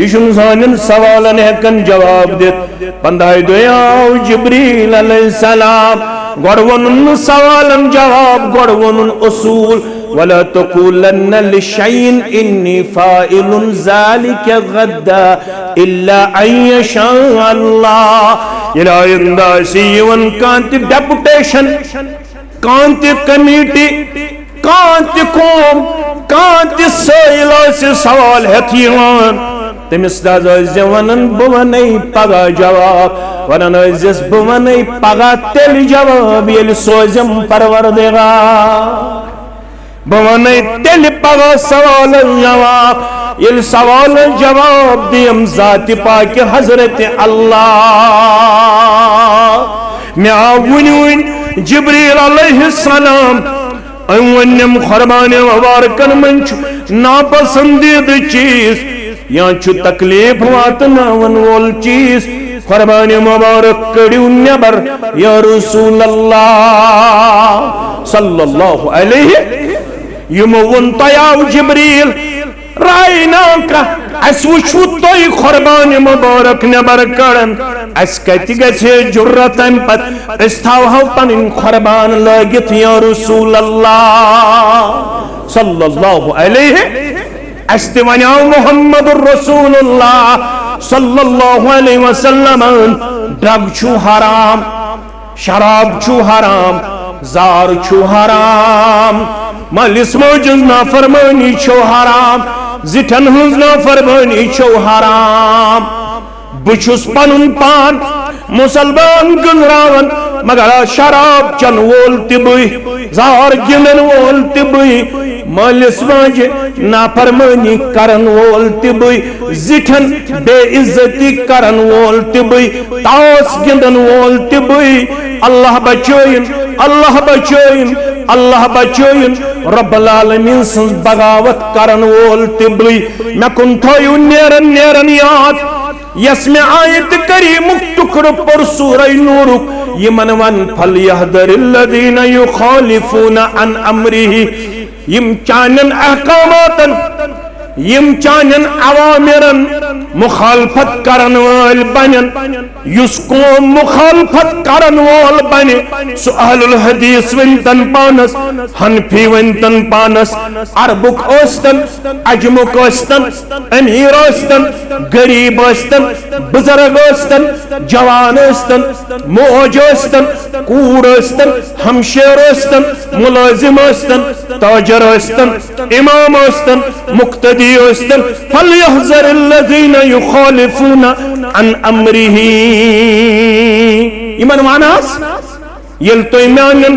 यह सान सवालन हेकन जवाब दित 15 दो आव जिब्रील अलैहिस्सलाम गोड़ वोनुन सवालन जवाब गोड़ वोनुन उसूल वला तकुलन्न लिशैइन इन्नी फाइलुन ज़ालिका गद्दा इल्ला अन यशा अल्लाह इलाइंदा सीवन कांति डेपुटेशन कांति कमेटी कांति कौम कांति सैल से सवाल हेतियान तमिस दाज वनन बवन पगह जवाब वनन बवन पगह तेल जवाब ये सोजम परवरदिगार बवन तेल पगह सवाल जवाब ये सवाल जवाब दियम जाति पाक हजरत अल्लाह मैं वन जिब्रील अलैहिस्सलाम वनम खुरबान मुबारकन मन नापसंदीद चीज या तकलीफ वातनावन वोल चीज खुरबान मुबारक कड़ियो नबर या रसूल अल्लाह सल्लल्लाहु अलैहि यमो वन तयाव जिब्रील रायना का अस वुचु तोय खुरबान मुबारक नबर कड़न अस कति गछे जुर्रत अम पत अस थावहो पनिन खुरबान लगित या रसूल अल्लाह सल्लल्लाहु अलैहि अस ते वनाव मुहम्मदुर रसूलुल्लाह सल्लल्लाहु अलैहि वसल्लम ड्रग छु हराम शराब छु हराम जार छु हराम मालिस मौजुज नाफरमानी छु हराम जिठन हुंज नाफरमानी छु हराम बुछुस पनुन पान मुसलमान गुजरावन मगर शराब चन वोल तिबुई जार गिनन वोल तिबुई मालिस माज नाफरमानी करन वोल तिबुई जिठन बेइज्जती करन वोल तिबुई तास गिंदन वोल तिबुई अल्लाह बचोइन अल्लाह बचोइन अल्लाह बचोइन रब्बुल आलमीन सं बगावत करन वोल तिबुई मैं कुन थोयु नेरन नेरन याद यस्मे आयत करीमुक टुकड़ पर सूरह नूरुक यमन वन फलयहदरिल्लज़ीना युखालिफूना अन अम्रिही यम चानन अहकामातन यम चानन अवामिरन मुखालफत करन वाल बनन युसको मुखालफत करन वाल बने सु अहलुल हदीस वंतन पानस हनफी वंतन पानस अरबुक ओस्तन अजमुक ओस्तन अमीर ओस्तन गरीब ओस्तन बुजुर्ग ओस्तन जवान ओस्तन मौज ओस्तन कूड़ ओस्तन हमशेर ओस्तन मुलाजिम ओस्तन ताजर ओस्तन इमाम ओस्तन मुक्तदी ओस्तन फलयहज़रिल्लज़ीना युखालिफूना अन अम्रिही इमन मानास यल तो इमानन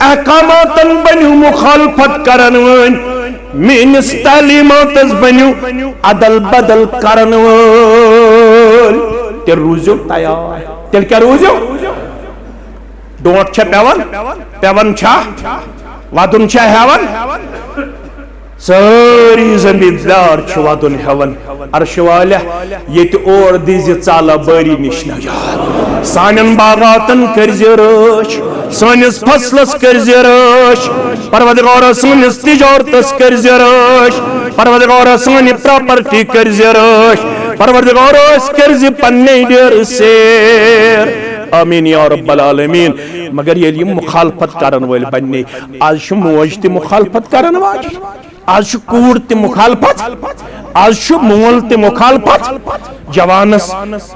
अहकामातन बन्यु मुखालफत करन वन मीनस तालीमातस बन्यु अदल बदल करन वन ते रूजो तयार तेल क्या रूजो डोट छ पेवन पेवन छ वादुन छ हेवन सारी जमींदार वदन हेवन अर्श वाले ये और दिज चाला बारी निश नजार सान बागातन कर्ज रश सानिस फसलस कर्ज रश परवरदिगार सानिस तिजारतस कर्ज रश परवरदिगार सानि प्रॉपर्टी कर्ज रश परवरदिगार कर्ज पन्ने डेर सेर आमीन या रब्बल आलमीन। मगर ये मुखालफत करन वाल बन्ने आज मोज ते मुखालफत करन वाज, आज कूड़ ते मुखालफत, आज मोल ते मुखालफत। जवानस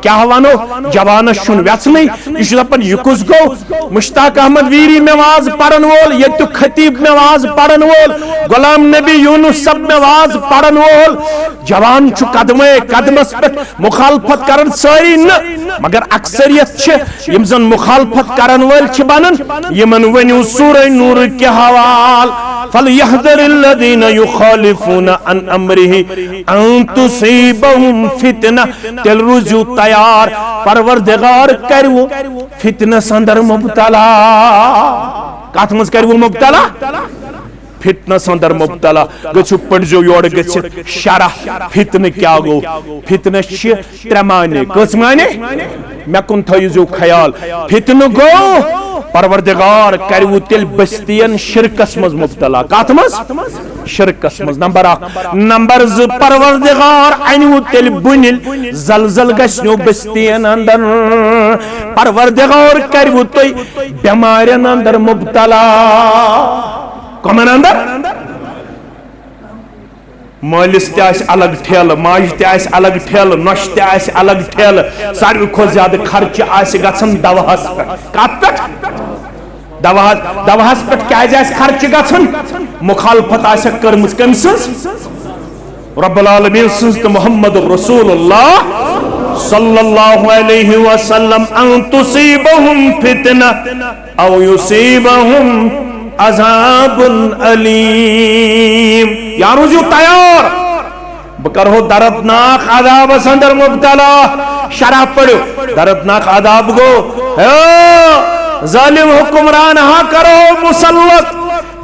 क्या वनो, जवानस छुन व्यसने यह दपन यह कुस गो। मुश्ताक अहमद वीरी मेवाज पढ़न वोल, ये खतीब मेवाज पढ़न वोल, गुलाम नबी यूनुस सब मेवाज पढ़न वोल। जवान छु कदमे कदमस पे मुखालफत करन सारी न, मगर अक्सरियत यम जन मुखालफत करन वाल छ बनन यमन वनु सूरह नूर के हवाल फलयहदरिल्लज़ीना युखालिफूना अन अम्रिही अन तुसीबहुम फितना। तेल रुजू तैयार, परवरदिगार करवो फितनस अंदर मुब्तला। कथ मज करवो मुब्तला, फितनस अंदर मुब्तला। गु पड़ो योर ग शरह फितन क्या गो। फितनस त्रे माने, कस माने मे कुन थो ख्याल। फितन गो परवरदिगार करवो तेल बस्तियन शिरकस मज मुब्तला। कथ मज, शिरकस मज। नंबर 1। नंबर 2 परवरदिगार अनवो तेल बुनिल जलजल गस्नो बस्तियन अंदर। परवरदिगार करवो तोय बेमारियन अंदर मुब्तला। कमन अंदर मालिस ते अलग ठेल, माज ते अलग ठेल, नश ते अलग ठेल। सारे खो ज्यादा खर्च गन दवाहस पे। कत पे दवाहस पे क्या खर्च गन, मुखालफत कर्म कम रब्बुल आलमीन सज तो मोहम्मद रसूलुल्लाह सल्लल्लाहु अलैहि वसल्लम अन तुसीबहुम फितना औ युसीबहुम अज़ाबुन अलीम। या रुजू तैयार, बकरो दर्दनाक अज़ाब अंदर मुब्तला। शराब पढ़ो, दर्दनाक अज़ाब गो जालिम हुक्मरान हा करो मुसल्लत।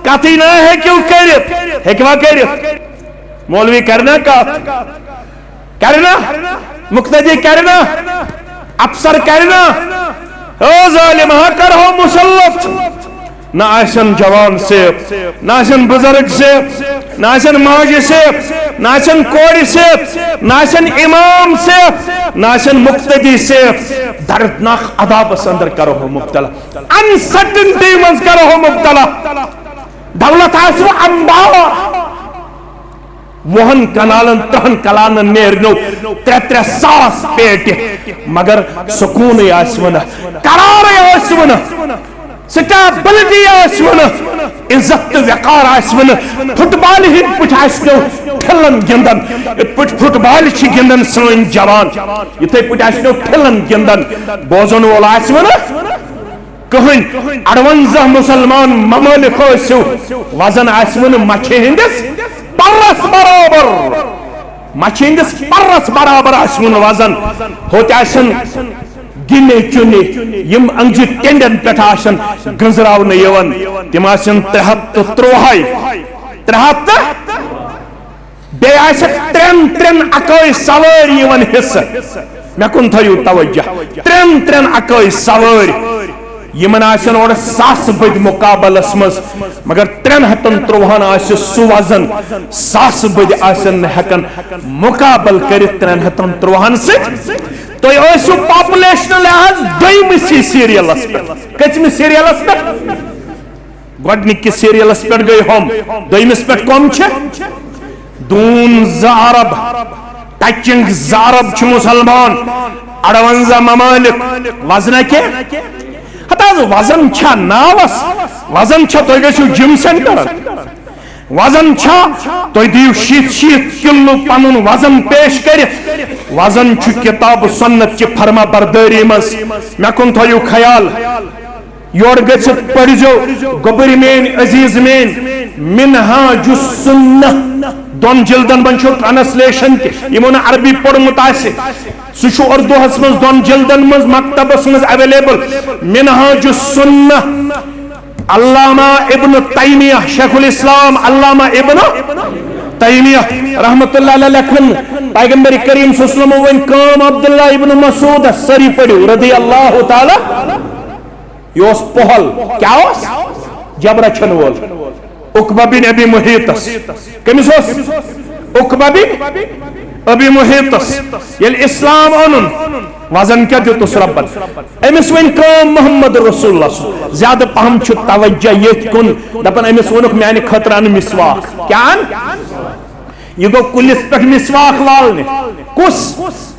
कथी न है क्यों कर हेकवा कर मौलवी करना का करना, मुक्तदी करना, अफसर करना। ओ जालिम हा करो मुसल्लत। ना आसन जवान से, ना आसन बुजुर्ग से, ना आसन माजी से, ना आसन कोड़ी से, ना आसन इमाम से, ना आसन मुक्तदी से। दर्दनाक अदाब अंदर करो हो मुब्तला, अनसर्टेनिटी मज करो हो मुब्तला। दौलत आसो अंबार वहन कनालन तहन कलान नेरनो 3-3 सास पेट, मगर सुकून आसवन, करार आसवन, स्टेबिलिटी आसवन, इज्जत वकार आसवन। फुटबॉल हिंद पे खिलन गिंदन, फुटबॉल गिंदन सन जवान, इथे पे खिलन गिंदन। बोजन वोल आसवन कहन 58 मुसलमान ममालिक वजन आसवन मछे हिंदस परस बराबर, मछे हिंदस परस बराबर आसवन वजन। होते आसन गिने चुने यम अंगजि टेंडन पे गंजरावन यवन, तिम 303 बे 3 अकाई सवार यवन हिस्सा। मे कुन थो तवज्जो 3 अकाई सवार यमन और 100 बद मुकाबलस मज, मगर 353 सु वजन 100 बद हेकन मुकाबल कर 353 से। तो पॉपुलेशन लिहाज दोयमसी सीरियलस पे, कचम सीरियलस पे गोडनिक सीरियलस पे गई हम, दोयमिस पे कम दून ज़ारब टचिंग ज़ारब मुसलमान 58 ममालिक वजन के हता वजन छा नावस, वजन छा तो गो जिम सेंटर, वजन छा तो दियो 70 किलो पन वजन पेश कर। वजन किताब सुन्नत की फरमा बरदारी मज। मे कुन थो ख्याल योर पढ़ो गोबर मेन अजीज मेन मिनहाजुस सुन्नह 2 जिल्दन मन ट्रांसलेशन यमो न अरबी पढ़मुत सह उर्दू मज 2 जिल्दन मज मकतबस मज अवेलेबल। मिनहाजुस सुन्नह अल्लामा इब्न तैमिया, शेखुल इस्लाम अल्लामा इब्न तैमिया रहमतुल्लाह अलैह लेखन पैगंबर करीम सल्लल्लाहु अलैहि वसल्लम काम अब्दुल्ला इब्न मसूद सरी पढ़ो रदियल्लाहु ताला। योस पहल क्या ओस जबरा छन वोल उकबा बिन अबी मुहीतस, कमिस ओस उकबा बिन अबी मुहीतस ये इस्लाम ओनुन वजन क्या दितुस रब्बन अमिस वन कम मोहम्मद रसूलुल्लाह ज्यादा पहम छु तवज्जो ये कुन दपन अमिस वनुक म्यानि खतर अन मिसवाक क्या ये गो कुलिस पे मिसवाक लालने कुस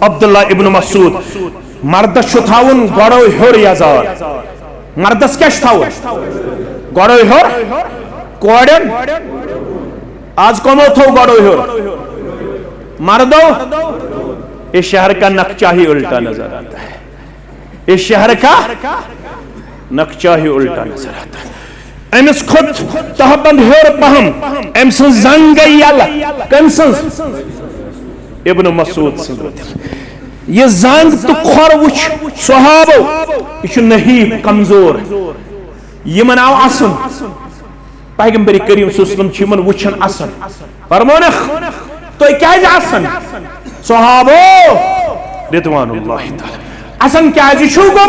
अब्दुल्ला इब्न मसूद मर्दस छु थाउन गड़ो हेर यजार मर्दस क्या थाउन गड़ो हेर कोड़न आज कमो थो गड़ो हेर मर्दो इस शहर का नक्शा ही उल्टा नजर आता है इस शहर का नक्शा ही उल्टा नजर आता है अमिस खुद तहबंद हेर पहम अम जंग यल कम इब्न मसूद ये जंग तो खोर वुच सहाबो यह नहीब कमजोर यमन आव असन पैगंबर करीम सल्लल्लाहु अलैहि वसल्लम वुचन असन फरमोन तो क्या असन सहाबो रिदवानुल्लाहि तआला असन क्या छु गो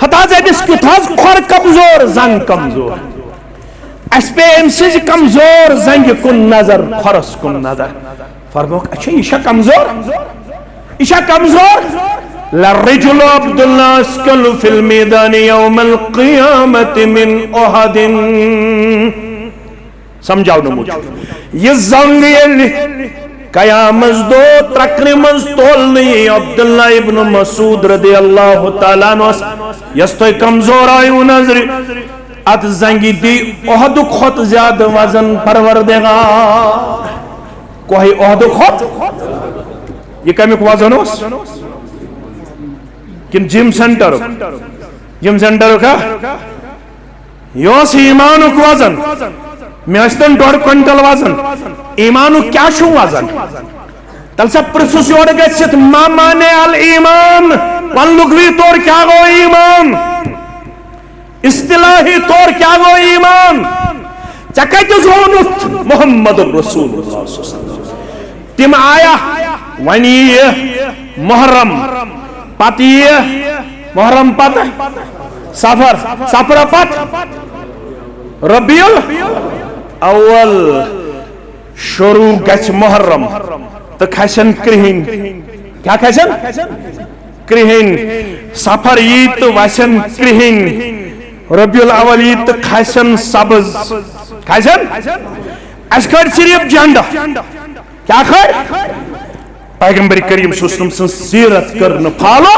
हताज अमिस कुथाज खोर कमजोर जंग कमजोर अस पे अमसिज कमजोर जंग कुन नजर खोरस कुन नजर फरमोक अच्छा यह कमजोर यह कमजोर लर्रिजुल अब्दुल्लाह अस्कल फिल मैदान यौमल क़ियामत मिन उहदिन समझाओ न मुझे ये जंग ये कयामत दो त्रकने मज तोल अब्दुल्ला इब्न मसूद रदियल्लाहु तआला अन्हु यस तो कमजोर आयु नजर अत जंगी दी ओहद खुद ज्यादा वजन परवरदिगार कोई ओहद खुद ये कमिक वजन ओस किन जिम सेंटर का योस ईमानुक वजन मेस्तन 1.5 क्विंटल वजन ईमानु क्या छु वजन तल सब प्रसुस योड़ गसित माने अल ईमान वन लुगवी तौर क्या गो ईमान इस्तिलाही तौर क्या गो ईमान चकत जोनुत मोहम्मद रसूलुल्लाह तिम आया वनी मुहर्रम पति मुहर्रम पत सफर पत रबियुल अव्वल शुरू गच मुहर्रम तो खसन क्रिहिन क्या खसन क्रिहिन सफर यी तो वसन क्रिहिन रबियुल अव्वल यी तो खसन सब्ज खसन अस्कर सिर्फ झंडा क्या खर पैगंबर करीम सल्लल्लाहु अलैहि वसल्लम सीरत करन फॉलो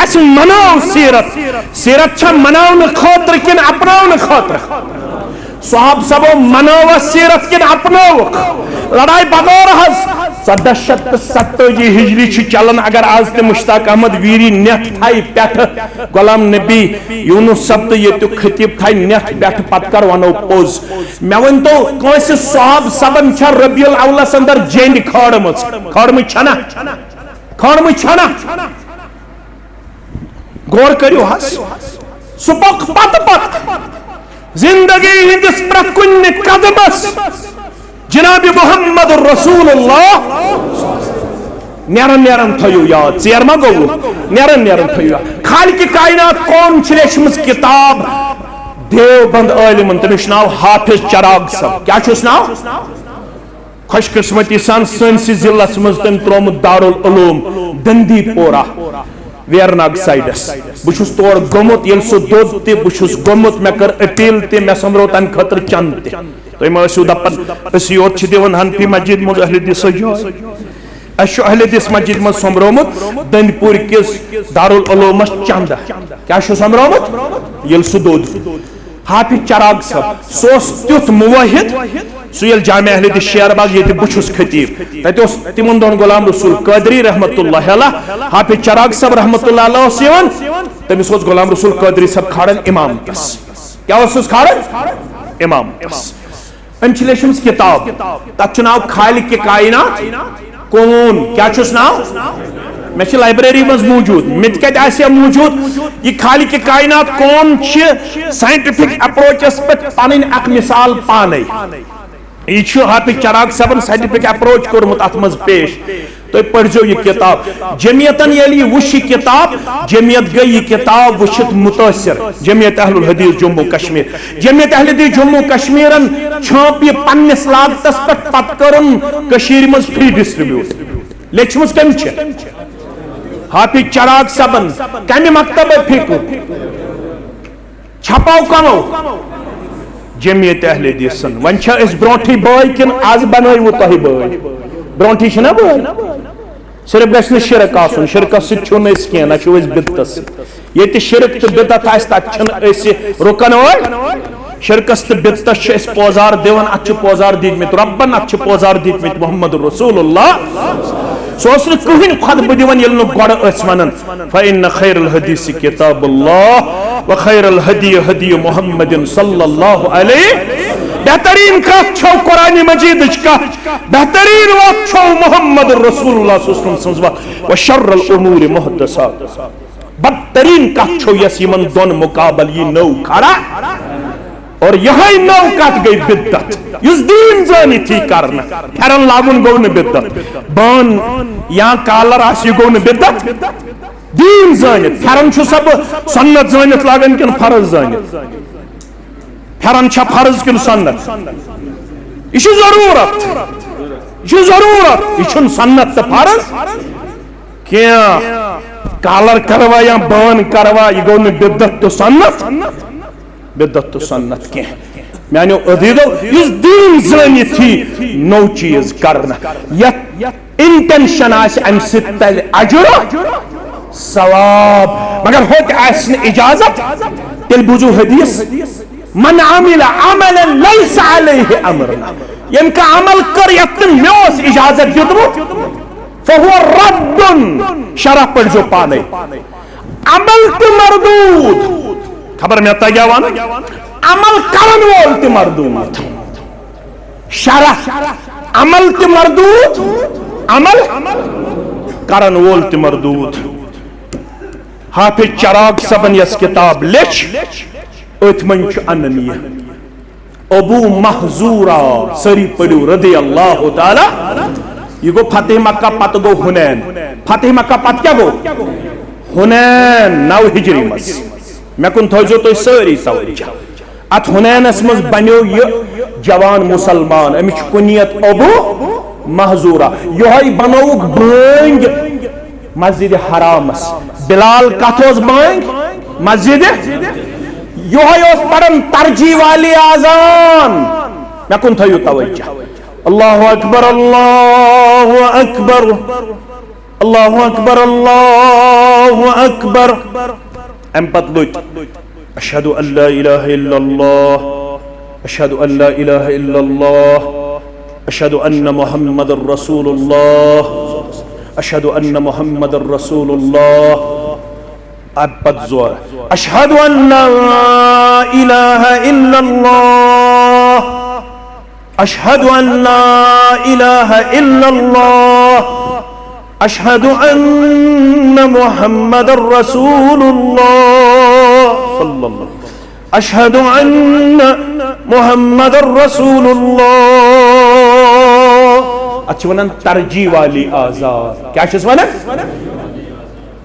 अस मनाओ सीरत छ मनाओ खतर किन अपनाओ खतर साहब सबो मनाव सीरत किन अपनाव लड़ाई बगौर हज 1770 हिजरी चलन अगर आज ते मुश्ताक अहमद वीरी नेथ थाई पेठ गुलाम नबी यूनुस सब्त ये तो खतीब थाई नेथ पेठ पत्कर वनो पोज मैं वन तो कोसे साहब सबन छ रबियुल अव्वल अंदर जेंड खड़म छना गौर करियो हस सुपक पत जिंदगी हिंदस प्रकुन कदमस जनाब मोहम्मद रसूलुल्लाह नेरन थयो याद चेर मा गो नेरन थयो खालिक कायनात कौन छलेशमस किताब देवबंद आलिमन तमिश नाव हाफिज चराग सब क्या छुस नाव खुशकिस्मती सान सनस जिल्लस मज तम त्रोमुत दारुल उलूम दंदीपोरा वेरनाग साइडस बुछुस तोर गोमुत यल सो दोद ते बुछुस गोमुत मे कर अपील ते मे समरो तन खतर चंद ते तो मसू दपन अस योत छ देवन हनफी मस्जिद मज अहले दिस अशो अहले दिस मस्जिद मज समरोमुत दंदपुर किस दारुल उलूम चंद क्या छो समरोमुत यल सो दोद हाफिज चराग सब सोस त्युत मुवाहिद सुयल जामिया अहले दिस शेरबाग ये बुछुस खतीब ततोस तिमन दोन गुलाम रसूल कादरी रहमतुल्लाह अलैह हाफिज चराग सब रहमतुल्लाह अलैह सेवन तमिस ओस गुलाम रसूल कादरी सब खाड़न इमाम तस क्या ओस खाड़न इमाम तस अंचलेशम्स किताब तत नाव खालिक के कायनात कौन क्या छुस नाव मे लाइब्रेरी मज मौजूद मित कत आसे मौजूद ये खालिक के कायनात कौन साइंटिफिक अप्रोचस पे पन अक मिसाल पाने यह हाफिज चराग सबन साइंटिफिक अप्रोच कोर्मुत अत मज पेश तो पढ़ो ये किताब जमियतन ये वुश किताब जमियत गई किताब वुशित मुतासिर जमियत अहलुल हदीस जम्मू कश्मीर जमियत अहलुल हदीस जम्मू कश्मीरन छाप ये पन्निस लागतस पे पत करन कशीर मज फ्री डिस्ट्रीब्यूट लेखमस कम हाफिज चराग सबन कम मकतब फिक्र छपाव कमो जमियत अहले हदीसन वन ब्रोठी बाय किन आज बनव तुह बाय ब्रोठी बाय सिर्फ गि शिरक आसन शिरक सह ना बिदत ये शिरक तो बिदत तक रुकन शिरकस तो बिदतस पोजार दिवन अत पोजार दिखमित रब्बन अत पोजार दिखमित मोहम्मद रसूलुल्लाह सोस कहीं खुतब दिवन ये गोड़ वन फ़इन्न खैरुल हदीस किताबुल्लाह व खैरुल हदी हदी मुहम्मदिन सल्लल्लाहु अलैहि बेहतरीन कथ छो कुरान मजीद कथ बेहतरीन वक्त छो मुहम्मद रसूलुल्लाह सल्लल्लाहु अलैहि वसल्लम व शर्रुल उमूर मुहदसात बदतरीन कथ छो यस यमन दोन मुकाबल ये नौ खड़ा और यही नौ कथ गई बिदत युस दीन जानी थी करना फेरन लागुन गो न बिदत बान या कालर आस गो न बिदत दीन जानित फेरन छु सब सुन्नत जानित लागन किन फर्ज जानित फेरन छ फर्ज किन सुन्नत इशु जरूरत इशुन सुन्नत त फर्ज क्या कालर करवा या बान करवा ये गो न बिदत तो सुन्नत बिदत तो सुन्नत क्या मानो अदीदो इस दीन जानी थी नौ चीज करना इंटेंशन तल अजर सवाब मगर होत इजाजत तिल बुझू हदीस मन आमिल अमलन लैसा अलैहि अमरना यमका अमल कर यतन मेस इजाजत दितमुत फहुव रद्दुन शरह पढ़ जो पाने अमल तो मरदूद खबर में आता क्या वन अमल करन वोल ते मरदूद शरह अमल ते मरदूद अमल करन वोल ते मरदूद हाफिज चराग सबन यस किताब लिख अथमन अननिय अबू महजूरा सरी पड़ू रदी अल्लाह ताला ये गो फतेह मक्का पत गो हुनैन फतेह मक्का पत क्या गो हुनैन 9 हिजरी मस मे कुन थो तो सारी तवज्जो अत हुनैनस मज बनो ये जवान मुसलमान अमिच कुनियत अबू महजूरा यही बनोक बांग मस्जिद हरामस बिलाल कथोस बांग मस्जिद यही पढ़न तरजी वाली आजान मे कुन थो तवज्जो अल्लाहु अकबर अल्लाहु अकबर अल्लाहु अकबर अल्लाहु अकबर अम पत लुट अशहदु अल्ला इलाहा इल्लल्लाह अशहदु अल्ला इलाहा इल्लल्लाह अशहदु अन्न मुहम्मदुर रसूलुल्लाह अशहदु अन्न मुहम्मदुर रसूलुल्लाह अब पत जोर अशहदु अल्ला इलाहा इल्लल्लाह अशहदु अल्ला इलाहा इल्लल्लाह अशहदु अन्न मुहम्मदुर रसूलुल्लाह सल्लल्लाहु अशहदु अन्न मुहम्मदुर रसूलुल्लाह अच्छी वनन तरजी वाली आजान क्या छस वनन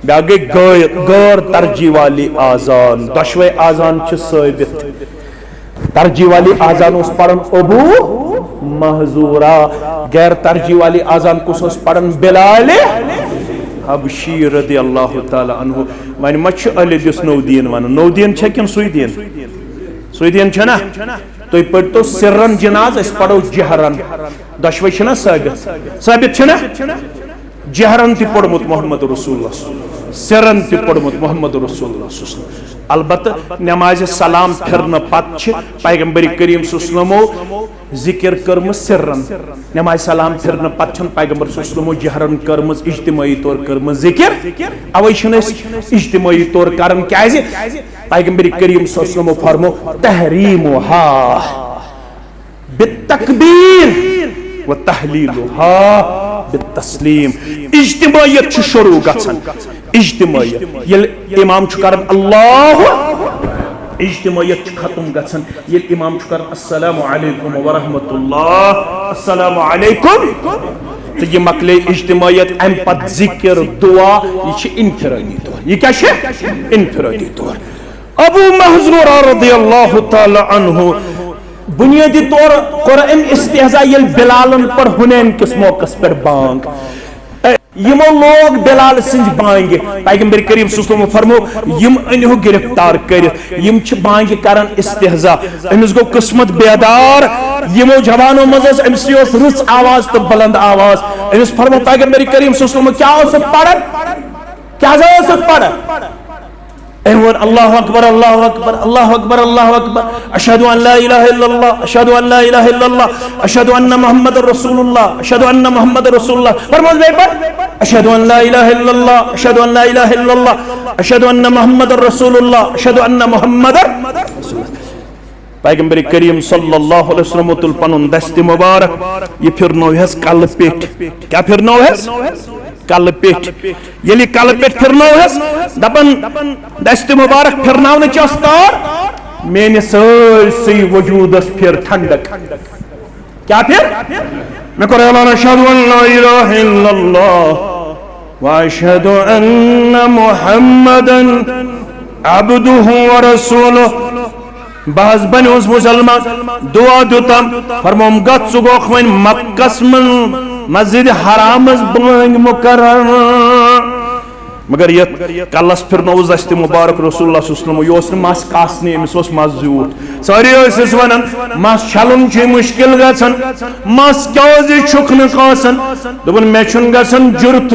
बागे गैर तरजी वाली आजान दशवे आजान छ साबित तरजी वाली आजान उस पढ़न अबू महजूरा गैर तरजी वाली आजान कुछ पढ़न बिलाल हबशी रदी अल्लाह ताला अन्हु वन मच अली दिस नौदीन वन नौदीन छ किन सुईदीन छ ना तो पढ़तो सिरन जनाज अस पढ़ो जहरन दशवे छ ना साबित छ ना जहरन ति पढ़मुत मोहम्मद रसूलुल्लाह सिरन ति पढ़मुत मोहम्मद रसूलुल्लाह अलबत्त नमाज सलाम फिरन पत पैगंबर करीम सल्लल्लाहु जिक्र कर्म सिरन नमाज सलाम फिरन पत पैगंबर सल्लल्लाहु जहरन कर्म इज्तिमाई तौर कर्म जिक्र अवै इज्तिमाई तौर करन क्याज पैगंबर करीम सल्लल्लाहु फरमो तहरीमुहा बितकबीर व तहलीलुहा बितस्लीम इज्तिमायत छ शुरू गछन इज्तिमायत ये इमाम छु करन अल्लाह इज्तिमायत खत्म गछन ये इमाम छु करन अस्सलामु अलैकुम व रहमतुल्लाह अस्सलामु अलैकुम तो ये मकले इज्तिमायत अम पत जिक्र दुआ ये इनफिरादी तौर, ये क्या है इनफिरादी तौर। अबू महज़ूरा रज़ियल्लाहु ताला अन्हु बुनियादी तौर कर अम इस्तेहज़ा ये बिलालन पर हुनैन किस मौक़स पर बांग यमो लोग बिलाल सिंज बांग पैगंबर करीम सल्लल्लाहु अलैहि वसल्लम फरमो यम अनहु गिरफ्तार कर यम छ बांग करन इस्तेहज़ा अमिस गो किस्मत बेदार यमो जवानों मज़ अमिस रच आवाज तो बुलंद आवाज अमिस फरमो पैगंबर करीम सल्लल्लाहु अलैहि वसल्लम क्या ओस पढ़न क्या ओस पढ़न अल्लाहु अकबर अल्लाहु अकबर अल्लाहु अकबर अल्लाहु अकबर अशहदु अन ला इलाहा इल्लल्लाह अशहदु अन ला इलाहा इल्लल्लाह अशहदु अन्ना मुहम्मदुर रसूलुल्लाह अशहदु अन्ना मुहम्मदुर रसूलुल्लाह फरमाओ भाई पर अशहदु अन ला इलाहा इल्लल्लाह अशहदु अन ला इलाहा इल्लल्लाह अशहदु अन्ना मुहम्मदुर रसूलुल्लाह अशहदु अन्ना मुहम्मदुर पैगंबर करीम सल्लल्लाहु अलैहि वसल्लम तुल पनुन दस्त मुबारक ये फिरनो है कल पेट क्या फिरनो है कल पेट ये कल पेट फिरनो है दपन दस्त मुबारक फिरनावन चस्तार मेने सरसी वजूदस फिर ठंडक क्या फिर मैं कर अशहदु अन ला इलाहा इल्लल्लाह व अशहदु अन्ना मुहम्मदन अब्दुहु व रसूलुहु बाज बन मुसलमान दुआ दुतम फरमोम गत सुगोख वन मक्कस मस्जिद हराम बांग मुकर्रर मगर ये कलस फिरनो दस्त मुबारक रसूलुल्लाह सल्लल्लाहु अलैहि वसल्लम मस कासने अमिस मस जूट सारी वन मस छलन मुश्किल गसन मस क्या छुकन कासन दोपन मे गसन जुर्त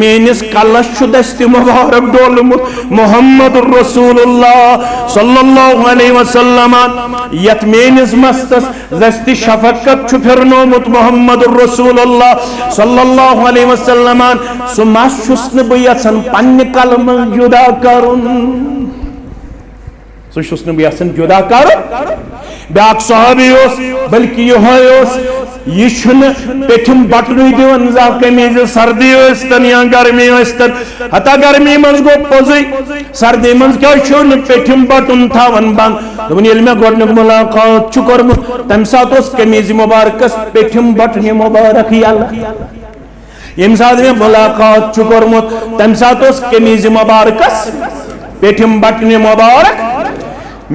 मेनिस कलस दस्त मुबारक डोलमुत मुहम्मदुर रसूलुल्लाह सल्लल्लाहु अलैहि वसल्लम यत मेनिस मस्तस दस्त शफकत फिरनोमुत मुहम्मदुर रसूलुल्लाह सल्लल्लाहु अलैहि वसल्लम सो मस छुस न बयसन पन्ने कलम जुदा करुन सो छुस न बयसन जुदा करुन ब्याक सहाबी बल्कि ये पेठम बटन दिवन जा कमीज सर्दी या गर्मी हता गर्मी मज गो पोजै सर्दी मज क्या पेठम बटन थावन बंद मे गोडनुक मुलाकात कर्मुत तम सात कमीज मुबारकस पेठम बटन मुबारक यम सात मे मुलाकात कर्मुत तम सात कमीज मुबारकस पेठम बटन मुबारक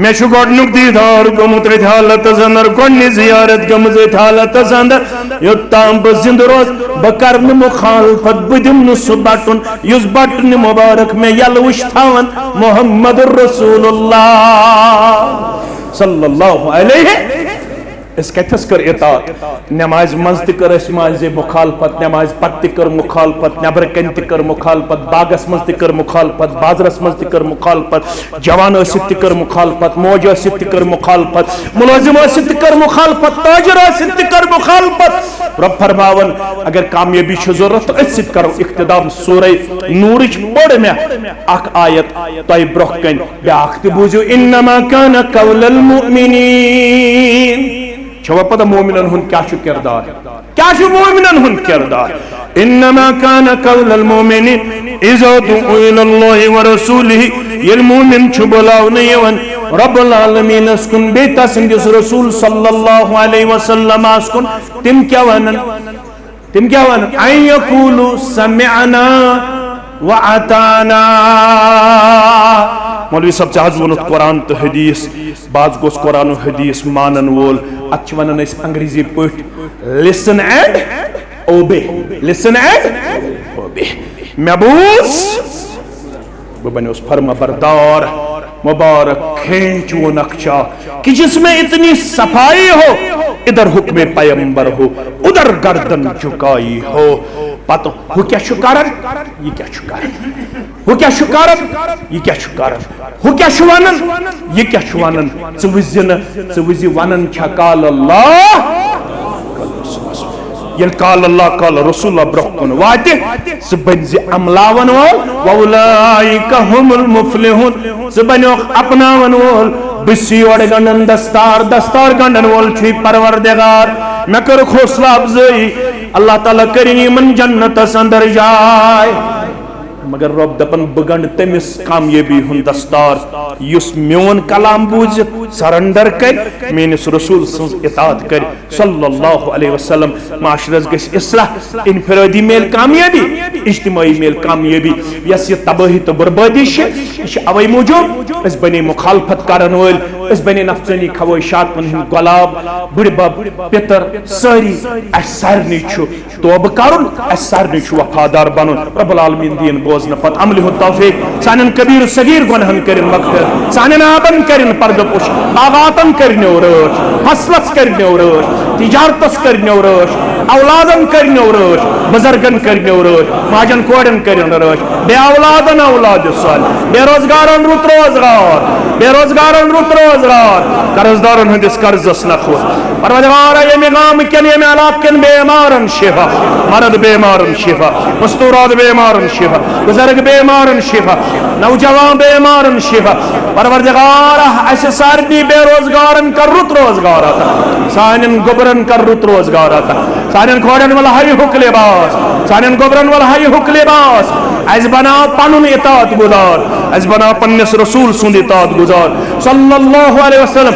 मे गोडनुक दीदार गोमुत हालत अंदर गोडनि जियारत गमज हालत अंदर योत्ताम बह जिंद रोज बह कर मुखालफत बह दिम सह बटन युस बटन मुबारक मे यल वुश थावन मुहम्मदुर रसूलुल्लाह सल्लल्लाहु अलैहि इस कथस कर इतात नमाज मज कर माज मुखालफत नमाज पत कर मुखालफत नबर कन कर मुखालफत बागस मज कर मुखालफत बाजरस मज कर मुखालफत जवान कर मुखालफत मौज कर मुखालफत मुलाजिम कर मुखालफत ताजर कर मुखालफत रब फरमावन अगर कामयाबी जरूरत तो करो इख्तिदाम सूरह नूर पढ़ मे अख आयत तय ब्रोह कन ब्याख त बूझो इन्नमा कान कौलल मुमिनीन छवा पता मोमिनन हुन क्या किरदार मोमिनन हुन किरदार इन्नमा कान कौलल मुमिनीन इज़ा दुउ इलल्लाहि व रसूलिहि ये मोमिन छु बुलावने यवन रब्बुल आलमीन अस्कुन बेता संदिस रसूल सल्लल्लाहु अलैहि वसल्लम अस्कुन तिम क्या वनन अन यकूलु समिअना व अताना मौलवी सब चाहत वनुत कुरान तो हदीस बाज गोस कुरान और हदीस मानन वोल अच्छ वनन इस अंग्रेजी पठ लिसन एंड ओबे महबूस बनियोस फर्मा बरदार मुबारक खींच वो नक्शा कि जिसमें इतनी सफाई हो इधर हुक्म पैगंबर हो उधर गर्दन झुकाई हो पतो हो क्या शुकारन ये क्या शुकारन हो क्या शुकारन ये क्या शुकारन हो क्या शुवानन ये क्या शुवानन चुविज़ वनन छकाल अल्लाह ये काल अल्लाह काल रसूल ब्रोकन वाते सबंज अमलावन वोल वउलाइका हुमुल मुफलिहुन सबनो अपनावन वोल बिसियोड़ गंडन दस्तार गंडन वोल छी परवरदिगार मैं कर हौसला अफजाई अल्लाह ताला करीम जन्नत अंदर जाए मगर रब दपन बगंड तमिस कामयाबी हुन दस्तार युस म्योन कलाम बूझित सरेंडर कर मेनिस रसूल सन्स इताअत कर सल्लल्लाहु अलैहि वसल्लम माशरस गस इस्लाह इनफरादी मेल कामयाबी इज्तिमाई मेल कामयाबी यस ये तबाही तो बर्बादी अवै मूजूब अस बने मुखालफत करन वल अस बने नफसानी खवाहिशात हिंद गुलाब बुढ़बब पितर सारी अस सारनी तौबह करुन अस सारनी वफादार बनन रब्बुल आलमीन दीन बोजन पत अमल हो तौफीक सानन कबीर सगीर गुनहन करिन मगफिरत सानन आबन करिन पर्दपुश बागातन करिन रश फसलस करिन रश तिजारतस करिन रश औलादन करिन रश बुजुर्गन करिन रश माजन कोड़न करिन रश बे औलादन औलाद साल बेरोजगारन रुत रोजगार बेरोजगारन रुत रोजगार कर्जदारन हंदिस कर्जस नखो परवरदिगार ये गाम के ये इलाक के बेमारन शिफा मर्द बेमारन शिफा मस्तूरात बेमारन शिफा बुजुर्ग बेमारन शिफा नौजवान बेमारन शिफा परवरदिगार अस सारनी बेरोजगारन कर रुत रोजगार आता सानन गोबरन कर रुत रोजगार आता सानन खोड़न वाला हई हुक लिबास सानन गोबरन वाला हई हुक लिबास अस बनाओ पनुन इताअत गुजार अस बनाओ पन्नस रसूल सुंद इताअत गुजार सल्लल्लाहु अलैहि वसल्लम